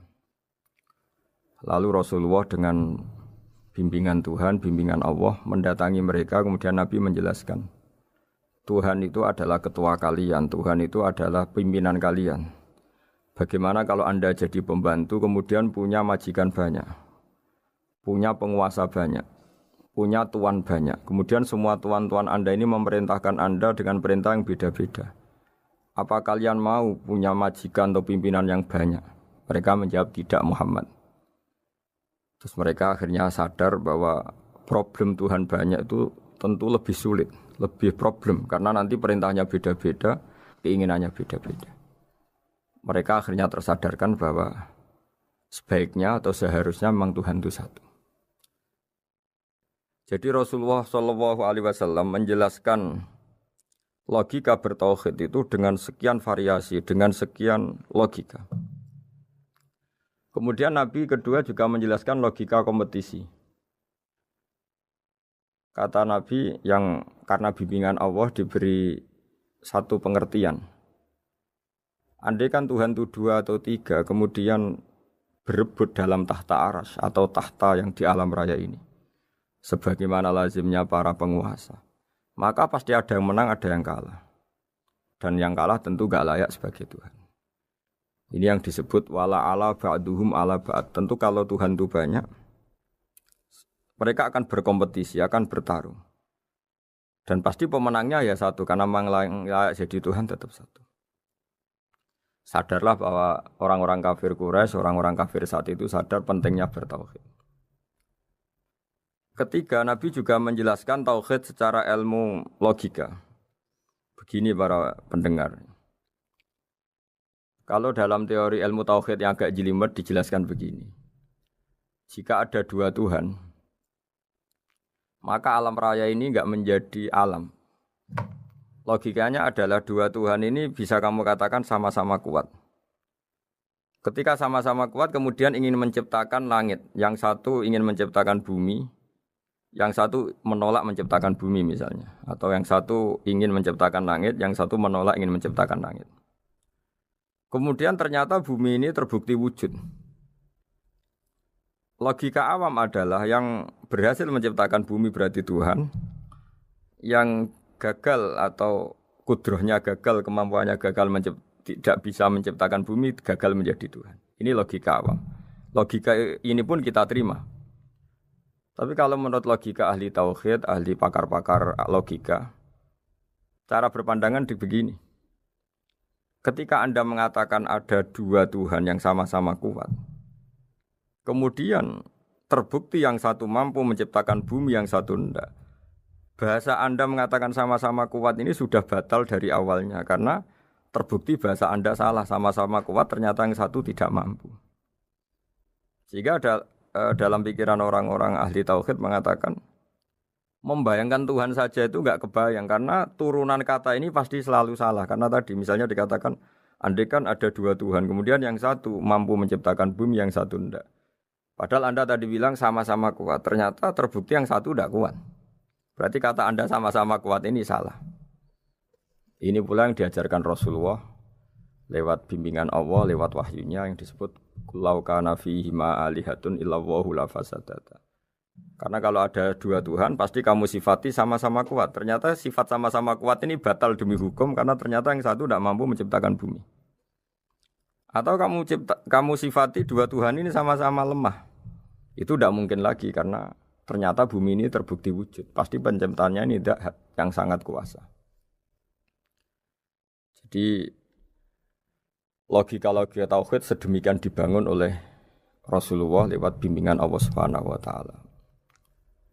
Lalu Rasulullah dengan bimbingan Tuhan, bimbingan Allah mendatangi mereka, kemudian Nabi menjelaskan Tuhan itu adalah ketua kalian, Tuhan itu adalah pimpinan kalian. Bagaimana kalau Anda jadi pembantu kemudian punya majikan banyak, punya penguasa banyak, punya tuan banyak. Kemudian semua tuan-tuan Anda ini memerintahkan Anda dengan perintah yang beda-beda. Apa kalian mau punya majikan atau pimpinan yang banyak? Mereka menjawab tidak Muhammad. Terus mereka akhirnya sadar bahwa problem Tuhan banyak itu tentu lebih sulit, lebih problem. Karena nanti perintahnya beda-beda, keinginannya beda-beda. Mereka akhirnya tersadarkan bahwa sebaiknya atau seharusnya memang Tuhan itu satu. Jadi Rasulullah SAW menjelaskan logika bertauhid itu dengan sekian variasi, dengan sekian logika. Kemudian Nabi kedua juga menjelaskan logika kompetisi. Kata Nabi yang karena bimbingan Allah diberi satu pengertian. Andai kan Tuhan itu 2 atau 3, kemudian berebut dalam tahta aras atau tahta yang di alam raya ini. Sebagaimana lazimnya para penguasa. Maka pasti ada yang menang, ada yang kalah. Dan yang kalah tentu gak layak sebagai Tuhan. Ini yang disebut wala ala ba'duhum ala ba'd. Tentu kalau Tuhan itu banyak, mereka akan berkompetisi, akan bertarung. Dan pasti pemenangnya ya satu, karena memang layak jadi Tuhan tetap satu. Sadarlah bahwa orang-orang kafir Quraisy, orang-orang kafir saat itu sadar pentingnya bertauhid. Ketiga, Nabi juga menjelaskan tauhid secara ilmu logika. Begini para pendengar. Kalau dalam teori ilmu tauhid yang agak jelimet dijelaskan begini. Jika ada 2 Tuhan, maka alam raya ini enggak menjadi alam. Logikanya adalah 2 Tuhan ini bisa kamu katakan sama-sama kuat. Ketika sama-sama kuat kemudian ingin menciptakan langit. Yang satu ingin menciptakan bumi, yang satu menolak menciptakan bumi misalnya. Atau yang satu ingin menciptakan langit, yang satu menolak ingin menciptakan langit. Kemudian ternyata bumi ini terbukti wujud. Logika awam adalah yang berhasil menciptakan bumi berarti Tuhan, yang gagal atau kudrohnya gagal, kemampuannya gagal tidak bisa menciptakan bumi, gagal menjadi Tuhan. Ini logika awam. Logika ini pun kita terima. Tapi kalau menurut logika ahli tauhid, ahli pakar-pakar logika, cara berpandangan begini. Ketika Anda mengatakan ada 2 Tuhan yang sama-sama kuat, kemudian terbukti yang satu mampu menciptakan bumi, yang satu tidak. Bahasa Anda mengatakan sama-sama kuat ini sudah batal dari awalnya, karena terbukti bahasa Anda salah, sama-sama kuat ternyata yang satu tidak mampu. Sehingga dalam pikiran orang-orang ahli tauhid mengatakan, membayangkan Tuhan saja itu enggak kebayang, karena turunan kata ini pasti selalu salah. Karena tadi misalnya dikatakan, andai kan ada 2 Tuhan, kemudian yang satu mampu menciptakan bumi, yang satu tidak. Padahal Anda tadi bilang sama-sama kuat, ternyata terbukti yang satu tidak kuat. Berarti kata Anda sama-sama kuat ini salah. Ini pula yang diajarkan Rasulullah lewat bimbingan Allah, lewat wahyunya yang disebut Lau kana fihi ma alihatun illallahu la fasadata. Karena kalau ada 2 Tuhan, pasti kamu sifati sama-sama kuat. Ternyata sifat sama-sama kuat ini batal demi hukum, karena ternyata yang satu tidak mampu menciptakan bumi. Atau kamu sifati 2 Tuhan ini sama-sama lemah. Itu tidak mungkin lagi, karena ternyata bumi ini terbukti wujud. Pasti penciptanya ini tidak yang sangat kuasa. Jadi logika-logika tauhid sedemikian dibangun oleh Rasulullah lewat bimbingan Allah Subhanahu wa taala.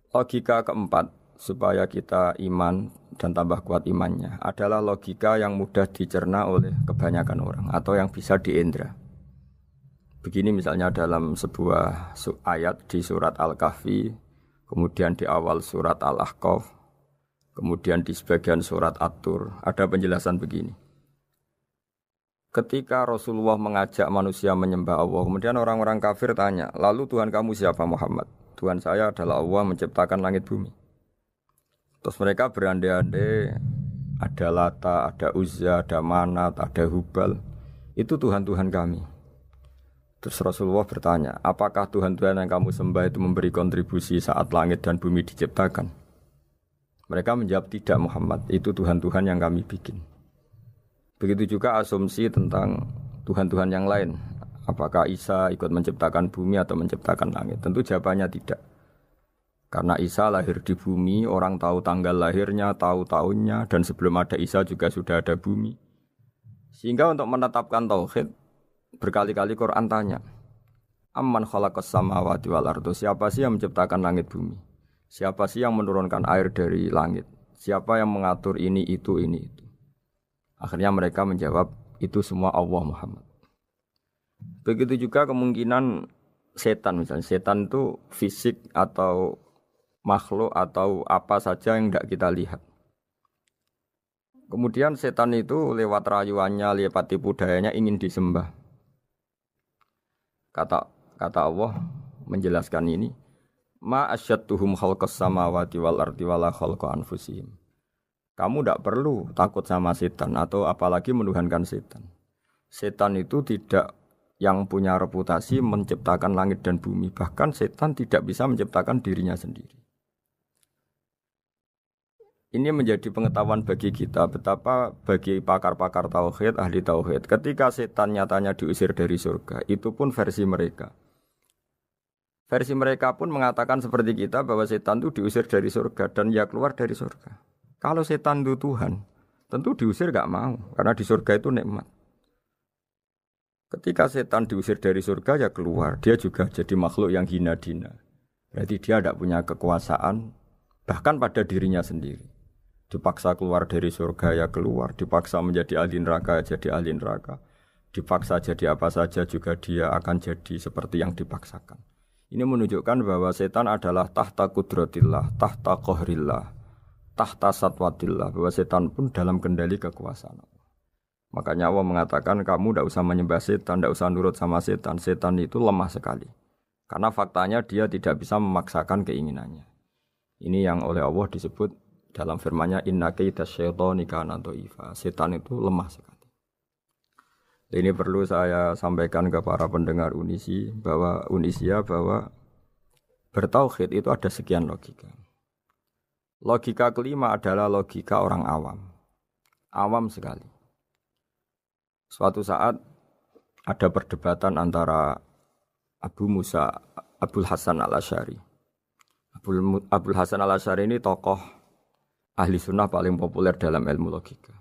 Logika keempat supaya kita iman dan tambah kuat imannya adalah logika yang mudah dicerna oleh kebanyakan orang atau yang bisa diindra. Begini misalnya dalam sebuah ayat di surat Al-Kahfi, kemudian di awal surat Al-Ahqaf, kemudian di sebagian surat At-Tur, ada penjelasan begini. Ketika Rasulullah mengajak manusia menyembah Allah, kemudian orang-orang kafir tanya, lalu Tuhan kamu siapa Muhammad? Tuhan saya adalah Allah menciptakan langit bumi. Terus mereka berandai-andai, ada Lata, ada Uzza, ada Manat, ada Hubal. Itu Tuhan-Tuhan kami. Terus Rasulullah bertanya, apakah Tuhan-Tuhan yang kamu sembah itu memberi kontribusi saat langit dan bumi diciptakan? Mereka menjawab, tidak Muhammad, itu Tuhan-Tuhan yang kami bikin. Begitu juga asumsi tentang Tuhan-Tuhan yang lain. Apakah Isa ikut menciptakan bumi atau menciptakan langit? Tentu jawabannya tidak. Karena Isa lahir di bumi, orang tahu tanggal lahirnya, tahu tahunnya, dan sebelum ada Isa juga sudah ada bumi. Sehingga untuk menetapkan tauhid, berkali-kali Quran tanya, Amman khalaqas samawati wal ardo, siapa sih yang menciptakan langit bumi? Siapa sih yang menurunkan air dari langit? Siapa yang mengatur ini, itu, ini, itu? Akhirnya mereka menjawab, itu semua Allah Muhammad. Begitu juga kemungkinan setan, misalnya setan itu fisik atau makhluk atau apa saja yang tidak kita lihat. Kemudian setan itu lewat rayuannya, lewat tipu dayanya ingin disembah. Kata Allah menjelaskan ini, ma asyadduhum khalqas samawati wal ardi wala khalqa anfusihim. Kamu tidak perlu takut sama setan atau apalagi menuhankan setan. Setan itu tidak yang punya reputasi menciptakan langit dan bumi. Bahkan setan tidak bisa menciptakan dirinya sendiri. Ini menjadi pengetahuan bagi kita betapa bagi pakar-pakar tauhid, ahli tauhid, ketika setan nyatanya diusir dari surga, itu pun versi mereka. Versi mereka pun mengatakan seperti kita bahwa setan itu diusir dari surga dan ya keluar dari surga. Kalau setan itu Tuhan, tentu diusir gak mau karena di surga itu nikmat. Ketika setan diusir dari surga ya keluar, dia juga jadi makhluk yang hina-dina. Berarti dia tidak punya kekuasaan bahkan pada dirinya sendiri. Dipaksa keluar dari surga ya keluar, dipaksa menjadi ahli neraka ya jadi ahli neraka, dipaksa jadi apa saja juga dia akan jadi seperti yang dipaksakan. Ini menunjukkan bahwa setan adalah tahta kudratillah, tahta qahrillah, tahta satwatillah, bahwa setan pun dalam kendali kekuasaan Allah. Makanya Allah mengatakan kamu tidak usah menyembah setan, tidak usah nurut sama setan. Setan itu lemah sekali. Karena faktanya dia tidak bisa memaksakan keinginannya. Ini yang oleh Allah disebut dalam firman-Nya inna kaidas syaitani kana dhaifa. Setan itu lemah sekali. Ini perlu saya sampaikan ke para pendengar Unisia bahwa bertauhid itu ada sekian logika. Logika kelima adalah logika orang awam. Awam sekali. Suatu saat ada perdebatan antara Abul Hasan al-Asy'ari. Abul Hasan al-Asy'ari ini tokoh ahli sunnah paling populer dalam ilmu logika.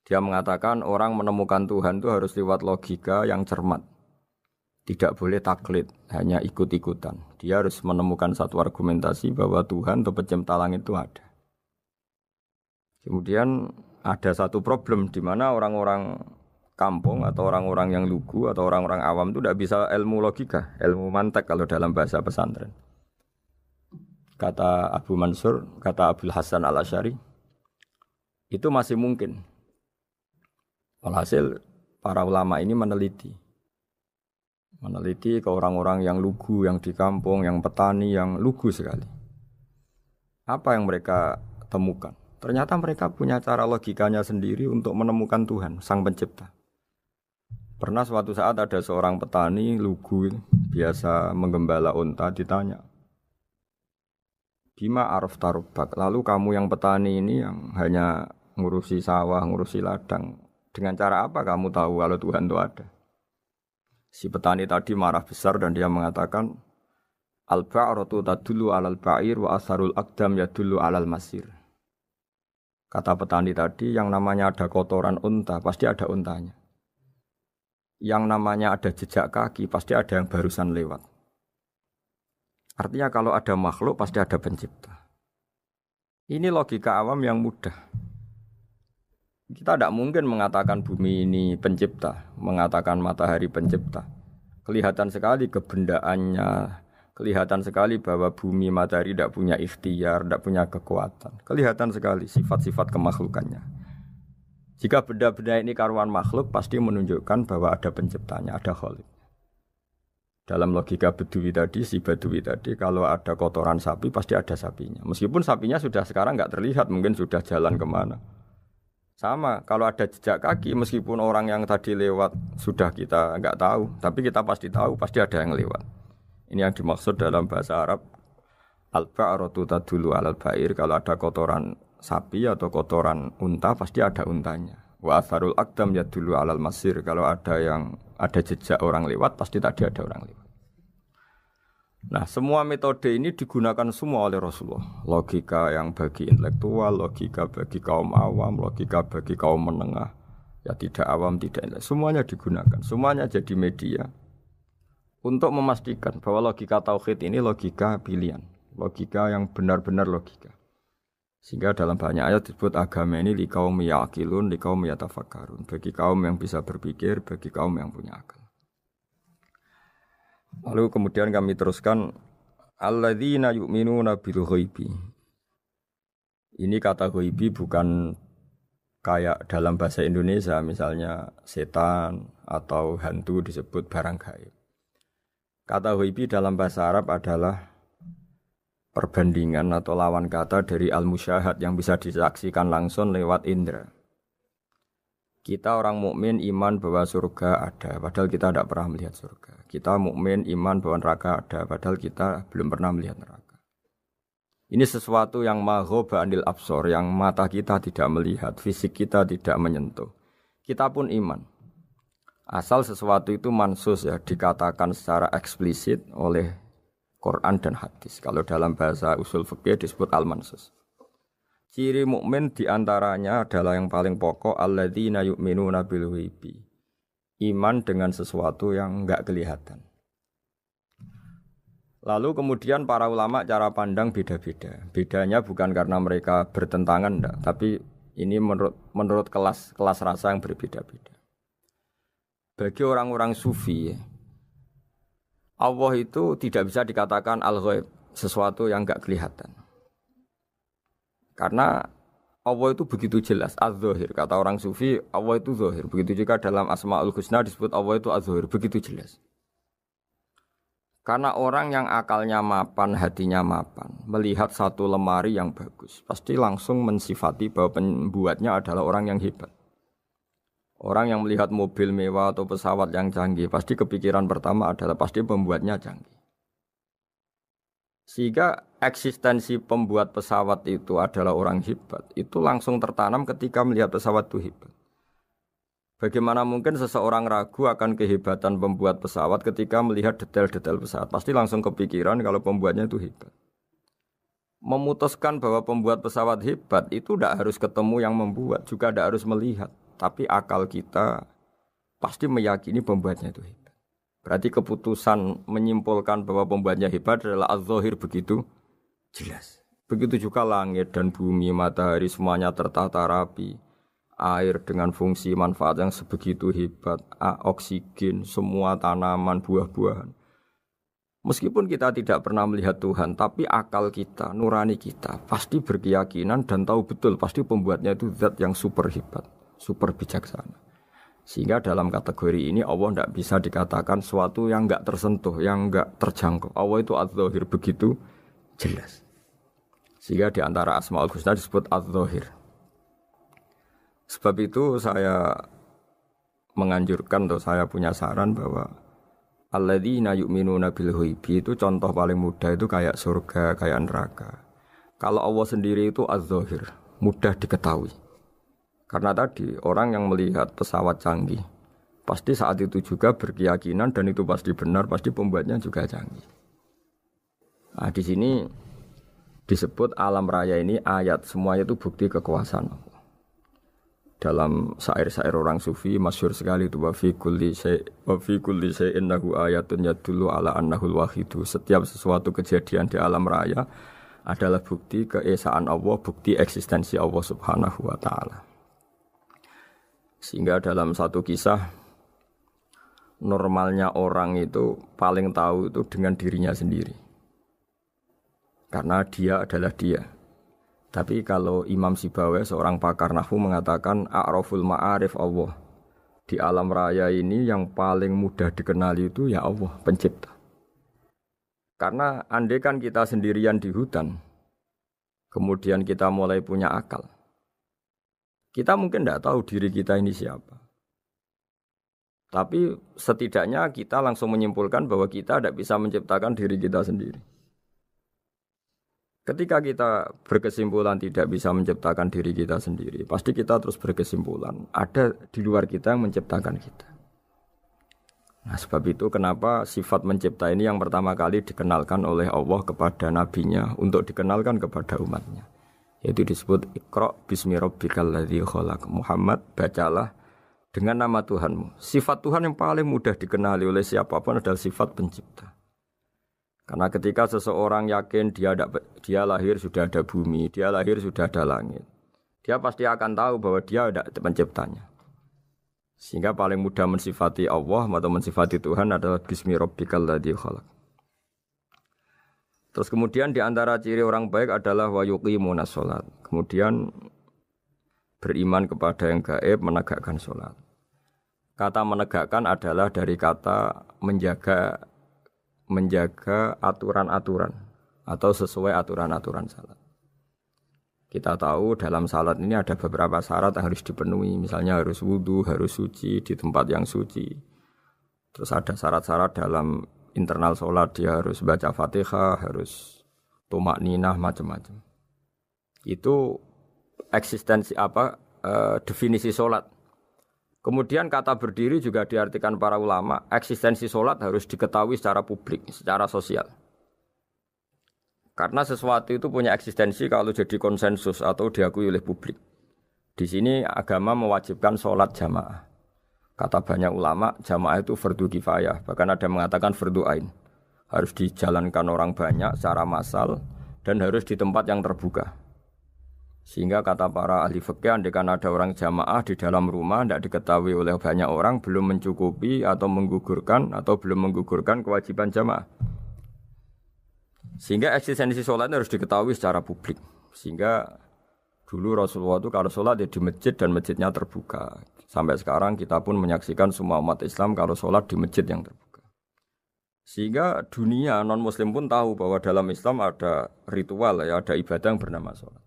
Dia mengatakan orang menemukan Tuhan itu harus lewat logika yang cermat. Tidak boleh taklid, hanya ikut-ikutan. Dia harus menemukan satu argumentasi bahwa Tuhan atau pencipta langit itu ada. Kemudian ada satu problem di mana orang-orang kampung atau orang-orang yang lugu atau orang-orang awam itu tidak bisa ilmu logika, ilmu mantek kalau dalam bahasa pesantren. Kata Abu Mansur, kata Abul Hasan al-Asy'ari, itu masih mungkin. Alhasil para ulama ini meneliti ke orang-orang yang lugu, yang di kampung, yang petani, yang lugu sekali. Apa yang mereka temukan? Ternyata mereka punya cara logikanya sendiri untuk menemukan Tuhan, Sang Pencipta. Pernah suatu saat ada seorang petani lugu biasa menggembala unta ditanya, Bima araf tarubak, lalu kamu yang petani ini yang hanya ngurusi sawah, ngurusi ladang, dengan cara apa kamu tahu kalau Tuhan itu ada? Si petani tadi marah besar dan dia mengatakan, Al-ba'ratu tadullu alal ba'ir wa asharul aqdam yadullu alal masir. Kata petani tadi, yang namanya ada kotoran unta, pasti ada untanya. Yang namanya ada jejak kaki, pasti ada yang barusan lewat. Artinya kalau ada makhluk, pasti ada pencipta. Ini logika awam yang mudah. Kita tidak mungkin mengatakan bumi ini pencipta, mengatakan matahari pencipta. Kelihatan sekali kebendaannya, kelihatan sekali bahwa bumi matahari tidak punya ikhtiar, tidak punya kekuatan. Kelihatan sekali sifat-sifat kemakhlukannya. Jika benda-benda ini karuan makhluk, pasti menunjukkan bahwa ada penciptanya, ada khalik. Dalam logika Badui tadi, si Badui tadi, kalau ada kotoran sapi, pasti ada sapinya. Meskipun sapinya sudah sekarang nggak terlihat, mungkin sudah jalan kemana. Sama, kalau ada jejak kaki, meskipun orang yang tadi lewat sudah kita nggak tahu, tapi kita pasti tahu, pasti ada yang lewat. Ini yang dimaksud dalam bahasa Arab, al-ba'ratu tadullu alal ba'ir, kalau ada kotoran sapi atau kotoran unta, pasti ada untanya. Wa atharul aqdam yadullu alal masir. Kalau ada jejak orang lewat, pasti tadi ada orang lewat. Nah, semua metode ini digunakan semua oleh Rasulullah. Logika yang bagi intelektual, logika bagi kaum awam, logika bagi kaum menengah. Ya tidak awam, tidak intelektual. Semuanya digunakan. Semuanya jadi media untuk memastikan bahwa logika tauhid ini logika pilihan. Logika yang benar-benar logika. Sehingga dalam banyak ayat disebut agama ini liqaum yaqilun, liqaum yatafakkarun. Bagi kaum yang bisa berpikir, bagi kaum yang punya akal. Lalu kemudian kami teruskan alladzina yu'minuna bil ghaibi. Ini kata ghaibi bukan kayak dalam bahasa Indonesia misalnya setan atau hantu disebut barang gaib. Kata ghaibi dalam bahasa Arab adalah perbandingan atau lawan kata dari al-musyahad yang bisa disaksikan langsung lewat indera. Kita orang mukmin iman bahwa surga ada, padahal kita tidak pernah melihat surga. Kita mukmin iman bahwa neraka ada, padahal kita belum pernah melihat neraka. Ini sesuatu yang maghoba anil absor, yang mata kita tidak melihat, fisik kita tidak menyentuh. Kita pun iman. Asal sesuatu itu mansus ya, dikatakan secara eksplisit oleh Quran dan hadis. Kalau dalam bahasa usul fikih disebut al-mansus. Ciri mukmin diantaranya adalah yang paling pokok alladzina yu'minuna bil ghaibi. Iman dengan sesuatu yang enggak kelihatan. Lalu kemudian para ulama cara pandang beda-beda. Bedanya bukan karena mereka bertentangan enggak, tapi ini menurut kelas rasa yang berbeda-beda. Bagi orang-orang sufi, Allah itu tidak bisa dikatakan al-ghaib, sesuatu yang enggak kelihatan. Karena Allah itu begitu jelas, az-zahir. Kata orang sufi, Allah itu zahir. Begitu juga dalam Asmaul Husna disebut Allah itu az-zahir. Begitu jelas. Karena orang yang akalnya mapan, hatinya mapan, melihat satu lemari yang bagus, pasti langsung mensifati bahwa pembuatnya adalah orang yang hebat. Orang yang melihat mobil mewah atau pesawat yang canggih, pasti kepikiran pertama adalah pasti pembuatnya canggih. Sehingga eksistensi pembuat pesawat itu adalah orang hebat, itu langsung tertanam ketika melihat pesawat itu hebat. Bagaimana mungkin seseorang ragu akan kehebatan pembuat pesawat ketika melihat detail-detail pesawat? Pasti langsung kepikiran kalau pembuatnya itu hebat. Memutuskan bahwa pembuat pesawat hebat itu tidak harus ketemu yang membuat, juga tidak harus melihat. Tapi akal kita pasti meyakini pembuatnya itu hebat. Berarti keputusan menyimpulkan bahwa pembuatnya hebat adalah az-zahir begitu jelas. Begitu juga langit dan bumi, matahari semuanya tertata rapi. Air dengan fungsi manfaat yang sebegitu hebat, oksigen, semua tanaman, buah-buahan. Meskipun kita tidak pernah melihat Tuhan, tapi akal kita, nurani kita pasti berkeyakinan dan tahu betul pasti pembuatnya itu zat yang super hebat, super bijaksana. Sehingga dalam kategori ini Allah tidak bisa dikatakan sesuatu yang enggak tersentuh, yang enggak terjangkau. Allah itu az-zahir begitu jelas. Sehingga di antara Asmaul Husna disebut az-zahir. Sebab itu saya menganjurkan atau saya punya saran bahwa alladzina yu'minuna bil ghaibi itu contoh paling mudah itu kayak surga, kayak neraka. Kalau Allah sendiri itu az-zahir, mudah diketahui. Karena tadi orang yang melihat pesawat canggih pasti saat itu juga berkeyakinan dan itu pasti benar, pasti pembuatnya juga canggih. Nah, di sini disebut alam raya ini ayat, semuanya itu bukti kekuasaan Allah. Dalam syair-syair orang sufi masyhur sekali itu wa fi kulli syai'in lahu ayatun yadullu ala annahul wahidu. Setiap sesuatu kejadian di alam raya adalah bukti keesaan Allah, bukti eksistensi Allah Subhanahu wa taala. Sehingga dalam satu kisah normalnya orang itu paling tahu itu dengan dirinya sendiri. Karena dia adalah dia. Tapi kalau Imam Sibawayh seorang pakar nahwu mengatakan a'raful ma'arif Allah. Di alam raya ini yang paling mudah dikenali itu ya Allah, pencipta. Karena andai kan kita sendirian di hutan, kemudian kita mulai punya akal. Kita mungkin tidak tahu diri kita ini siapa. Tapi setidaknya kita langsung menyimpulkan bahwa kita tidak bisa menciptakan diri kita sendiri. Ketika kita berkesimpulan tidak bisa menciptakan diri kita sendiri, pasti kita terus berkesimpulan ada di luar kita yang menciptakan kita. Nah, sebab itu kenapa sifat mencipta ini yang pertama kali dikenalkan oleh Allah kepada nabinya untuk dikenalkan kepada umatnya. Yaitu disebut Iqra bismi rabbikal ladzi khalaq. Muhammad, bacalah dengan nama Tuhanmu. Sifat Tuhan yang paling mudah dikenali oleh siapapun adalah sifat pencipta. Karena ketika seseorang yakin dia lahir sudah ada bumi, dia lahir sudah ada langit, dia pasti akan tahu bahwa dia ada penciptanya. Sehingga paling mudah mensifati Allah atau mensifati Tuhan adalah bismi rabbikal ladzi khalaq. Terus kemudian di antara ciri orang baik adalah wa yuqimunas shalat. Kemudian beriman kepada yang gaib, menegakkan salat. Kata menegakkan adalah dari kata menjaga aturan-aturan atau sesuai aturan-aturan salat. Kita tahu dalam salat ini ada beberapa syarat yang harus dipenuhi. Misalnya harus wudu, harus suci di tempat yang suci. Terus ada syarat-syarat dalam internal salat, dia harus baca Fatihah, harus tumakninah, macam-macam. Itu eksistensi definisi salat. Kemudian kata berdiri juga diartikan para ulama, eksistensi sholat harus diketahui secara publik, secara sosial. Karena sesuatu itu punya eksistensi kalau jadi konsensus atau diakui oleh publik. Di sini agama mewajibkan sholat jamaah. Kata banyak ulama, jamaah itu fardu kifayah, bahkan ada mengatakan fardu ain. Harus dijalankan orang banyak secara massal dan harus di tempat yang terbuka. Sehingga kata para ahli fikih, andaikan ada orang jamaah di dalam rumah tidak diketahui oleh banyak orang, belum mencukupi atau belum menggugurkan kewajiban jamaah. Sehingga eksistensi sholat harus diketahui secara publik. Sehingga dulu Rasulullah itu kalau sholat di masjid dan masjidnya terbuka. Sampai sekarang kita pun menyaksikan semua umat Islam kalau sholat di masjid yang terbuka. Sehingga dunia non-muslim pun tahu bahwa dalam Islam ada ritual, ada ibadah yang bernama sholat.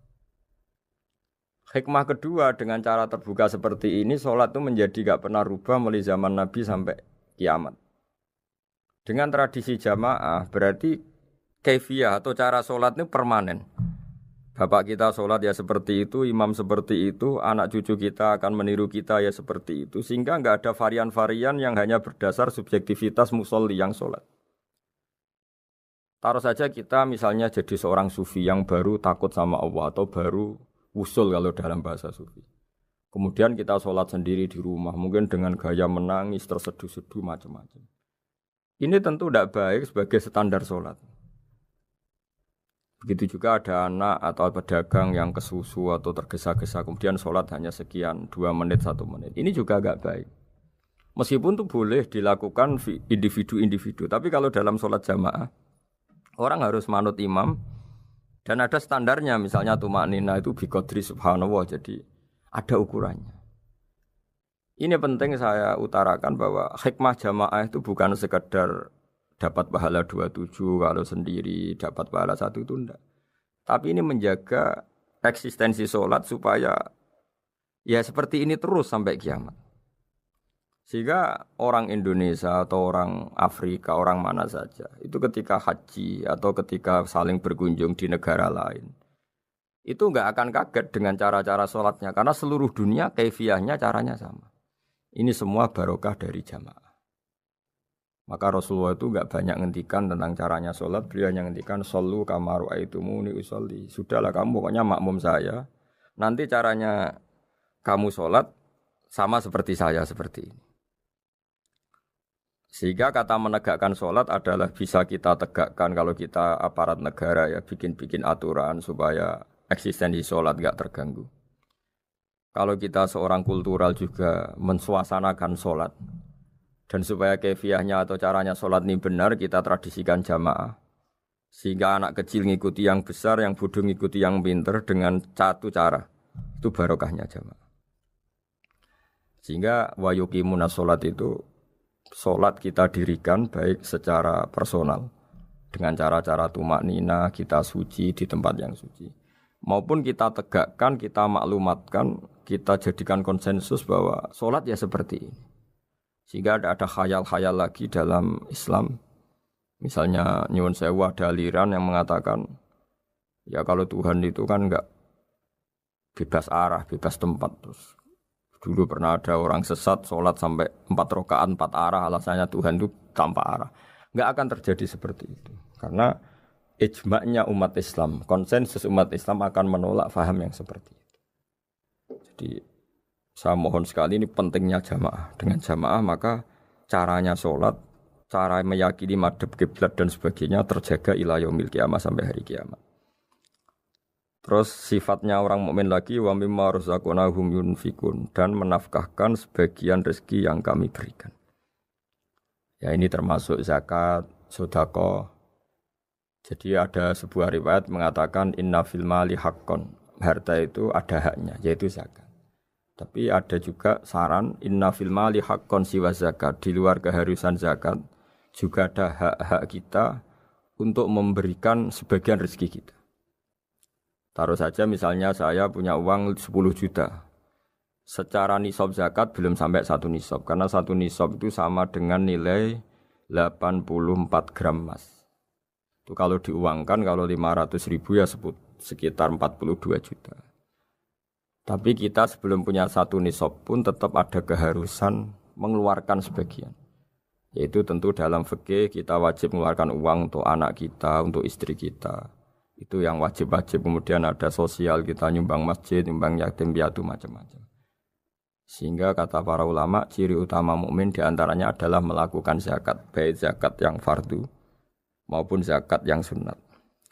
Hikmah kedua dengan cara terbuka seperti ini, sholat itu menjadi gak pernah rubah mulai zaman Nabi sampai kiamat. Dengan tradisi jamaah berarti kaifiyah atau cara sholat itu permanen. Bapak kita sholat ya seperti itu, imam seperti itu, anak cucu kita akan meniru kita ya seperti itu. Sehingga gak ada varian-varian yang hanya berdasar subjektivitas musolli yang sholat. Taruh saja kita misalnya jadi seorang sufi yang baru takut sama Allah atau baru usul kalau dalam bahasa sufi. Kemudian kita sholat sendiri di rumah, mungkin dengan gaya menangis, terseduh-seduh, macam-macam. Ini tentu tidak baik sebagai standar sholat. Begitu juga ada anak atau pedagang yang kesusu atau tergesa-gesa, kemudian sholat hanya sekian, 2 menit, 1 menit. Ini juga tidak baik. Meskipun itu boleh dilakukan individu-individu, tapi kalau dalam sholat jamaah, orang harus manut imam, dan ada standarnya, misalnya tumakninah itu biqadri subhanallah, jadi ada ukurannya. Ini penting saya utarakan bahwa hikmah jamaah itu bukan sekedar dapat pahala 27 kalau sendiri, dapat pahala 1 itu enggak. Tapi ini menjaga eksistensi sholat supaya ya seperti ini terus sampai kiamat. Sehingga orang Indonesia atau orang Afrika, orang mana saja, itu ketika haji atau ketika saling berkunjung di negara lain, itu enggak akan kaget dengan cara-cara sholatnya, karena seluruh dunia kaifiyahnya caranya sama. Ini semua barokah dari jamaah. Maka Rasulullah itu enggak banyak ngendikan tentang caranya sholat, beliau hanya ngendikan shollu kama ra'aitumuni usolli. Sudahlah kamu pokoknya makmum saya, nanti caranya kamu sholat sama seperti saya seperti ini. Sehingga kata menegakkan sholat adalah bisa kita tegakkan kalau kita aparat negara ya bikin-bikin aturan supaya eksistensi sholat gak terganggu. Kalau kita seorang kultural juga mensuasanakan sholat dan supaya kefiahnya atau caranya sholat ini benar kita tradisikan jamaah. Sehingga anak kecil ngikuti yang besar, yang bodoh ngikuti yang pinter dengan satu cara. Itu barokahnya jamaah. Sehingga wa yuqimunas sholat itu sholat kita dirikan baik secara personal dengan cara-cara tumakninah, kita suci di tempat yang suci, maupun kita tegakkan, kita maklumatkan, kita jadikan konsensus bahwa sholat ya seperti ini. Sehingga ada khayal-khayal lagi dalam Islam. Misalnya nyuwun sewu ada aliran yang mengatakan Ya kalau Tuhan itu kan enggak bebas arah, bebas tempat. Terus dulu pernah ada orang sesat sholat sampai 4 rakaat 4 arah, alasannya Tuhan itu tanpa arah. Enggak akan terjadi seperti itu. Karena ijma'nya umat Islam, konsensus umat Islam akan menolak faham yang seperti itu. Jadi saya mohon sekali, ini pentingnya jamaah. Dengan jamaah maka caranya sholat, cara meyakini madhab kiblat dan sebagainya terjaga ila yaumil kiamah sampai hari kiamat. Terus sifatnya orang mukmin lagi wa mimma razaqnahum yunfikun, dan menafkahkan sebagian rezeki yang kami berikan. Ya ini termasuk zakat, sedekah. Jadi ada sebuah riwayat mengatakan inna fil mali haqqon. Harta itu ada haknya, yaitu zakat. Tapi ada juga saran inna fil mali haqqon siwa zakat, di luar keharusan zakat juga ada hak-hak kita untuk memberikan sebagian rezeki kita. Taruh saja misalnya saya punya uang 10 juta. Secara nisab zakat belum sampai 1 nisab. Karena 1 nisab itu sama dengan nilai 84 gram emas. Itu kalau diuangkan, kalau 500 ribu ya sekitar 42 juta. Tapi kita sebelum punya 1 nisab pun tetap ada keharusan mengeluarkan sebagian. Yaitu tentu dalam fikih kita wajib mengeluarkan uang untuk anak kita, untuk istri kita. Itu yang wajib-wajib. Kemudian ada sosial, kita nyumbang masjid, nyumbang yatim piatu macam-macam. Sehingga kata para ulama, ciri utama mukmin diantaranya adalah melakukan zakat, baik zakat yang fardu maupun zakat yang sunat.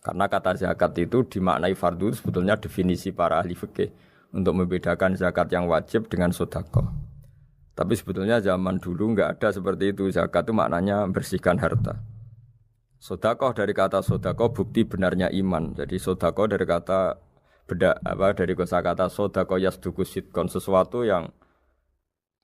Karena kata zakat itu dimaknai fardu sebetulnya definisi para ahli fikih untuk membedakan zakat yang wajib dengan sedekah. Tapi sebetulnya zaman dulu enggak ada seperti itu. Zakat itu maknanya bersihkan harta. Sedekah dari kata sedekah bukti benarnya iman. Jadi sedekah dari kata dari kosakata sedekah yasduqu sidqon, sesuatu yang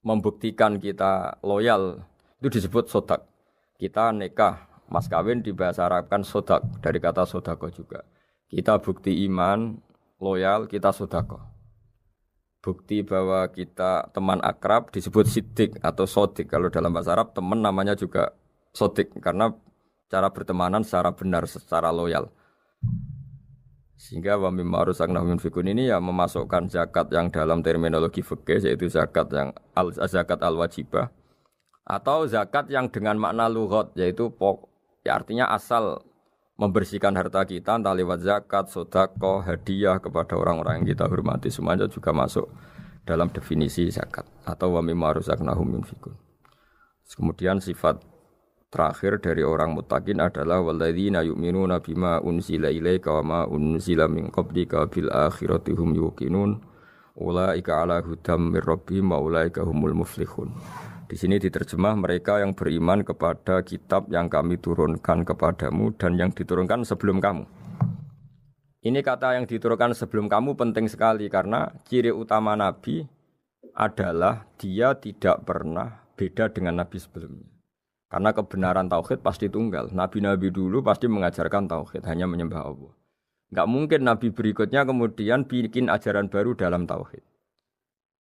membuktikan kita loyal itu disebut sodak. Kita nikah, mas kawin di bahasa Arab kan sodak, dari kata sedekah juga. Kita bukti iman, loyal, kita sedekah. Bukti bahwa kita teman akrab disebut siddiq atau sodik. Kalau dalam bahasa Arab teman namanya juga sodik karena cara bertemanan secara benar, secara loyal. Sehingga wa mimma razaqnahum yunfikun ini ya memasukkan zakat yang dalam terminologi fikih yaitu zakat yang zakat al-wajibah atau zakat yang dengan makna lughat yaitu ya artinya asal membersihkan harta kita entah lewat zakat, sedekah, hadiah kepada orang-orang yang kita hormati, semuanya juga masuk dalam definisi zakat atau wa mimma razaqnahum yunfikun. Kemudian sifat terakhir dari orang muttaqin adalah walladzina yu'minuna bima unzila ilaika wa ma unzila min qablika bil akhirati hum yuqinun ulaika ala hudam mir rabbihim wa ulaika humul muflihun. Di sini diterjemah mereka yang beriman kepada kitab yang kami turunkan kepadamu dan yang diturunkan sebelum kamu. Ini kata yang diturunkan sebelum kamu penting sekali karena ciri utama Nabi adalah dia tidak pernah beda dengan Nabi sebelumnya. Karena kebenaran tauhid pasti tunggal. Nabi-nabi dulu pasti mengajarkan tauhid, hanya menyembah Allah. Enggak mungkin nabi berikutnya kemudian bikin ajaran baru dalam tauhid.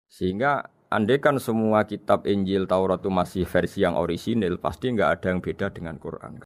Sehingga andaikan semua kitab Injil, Taurat itu masih versi yang orisinil, pasti enggak ada yang beda dengan Quran.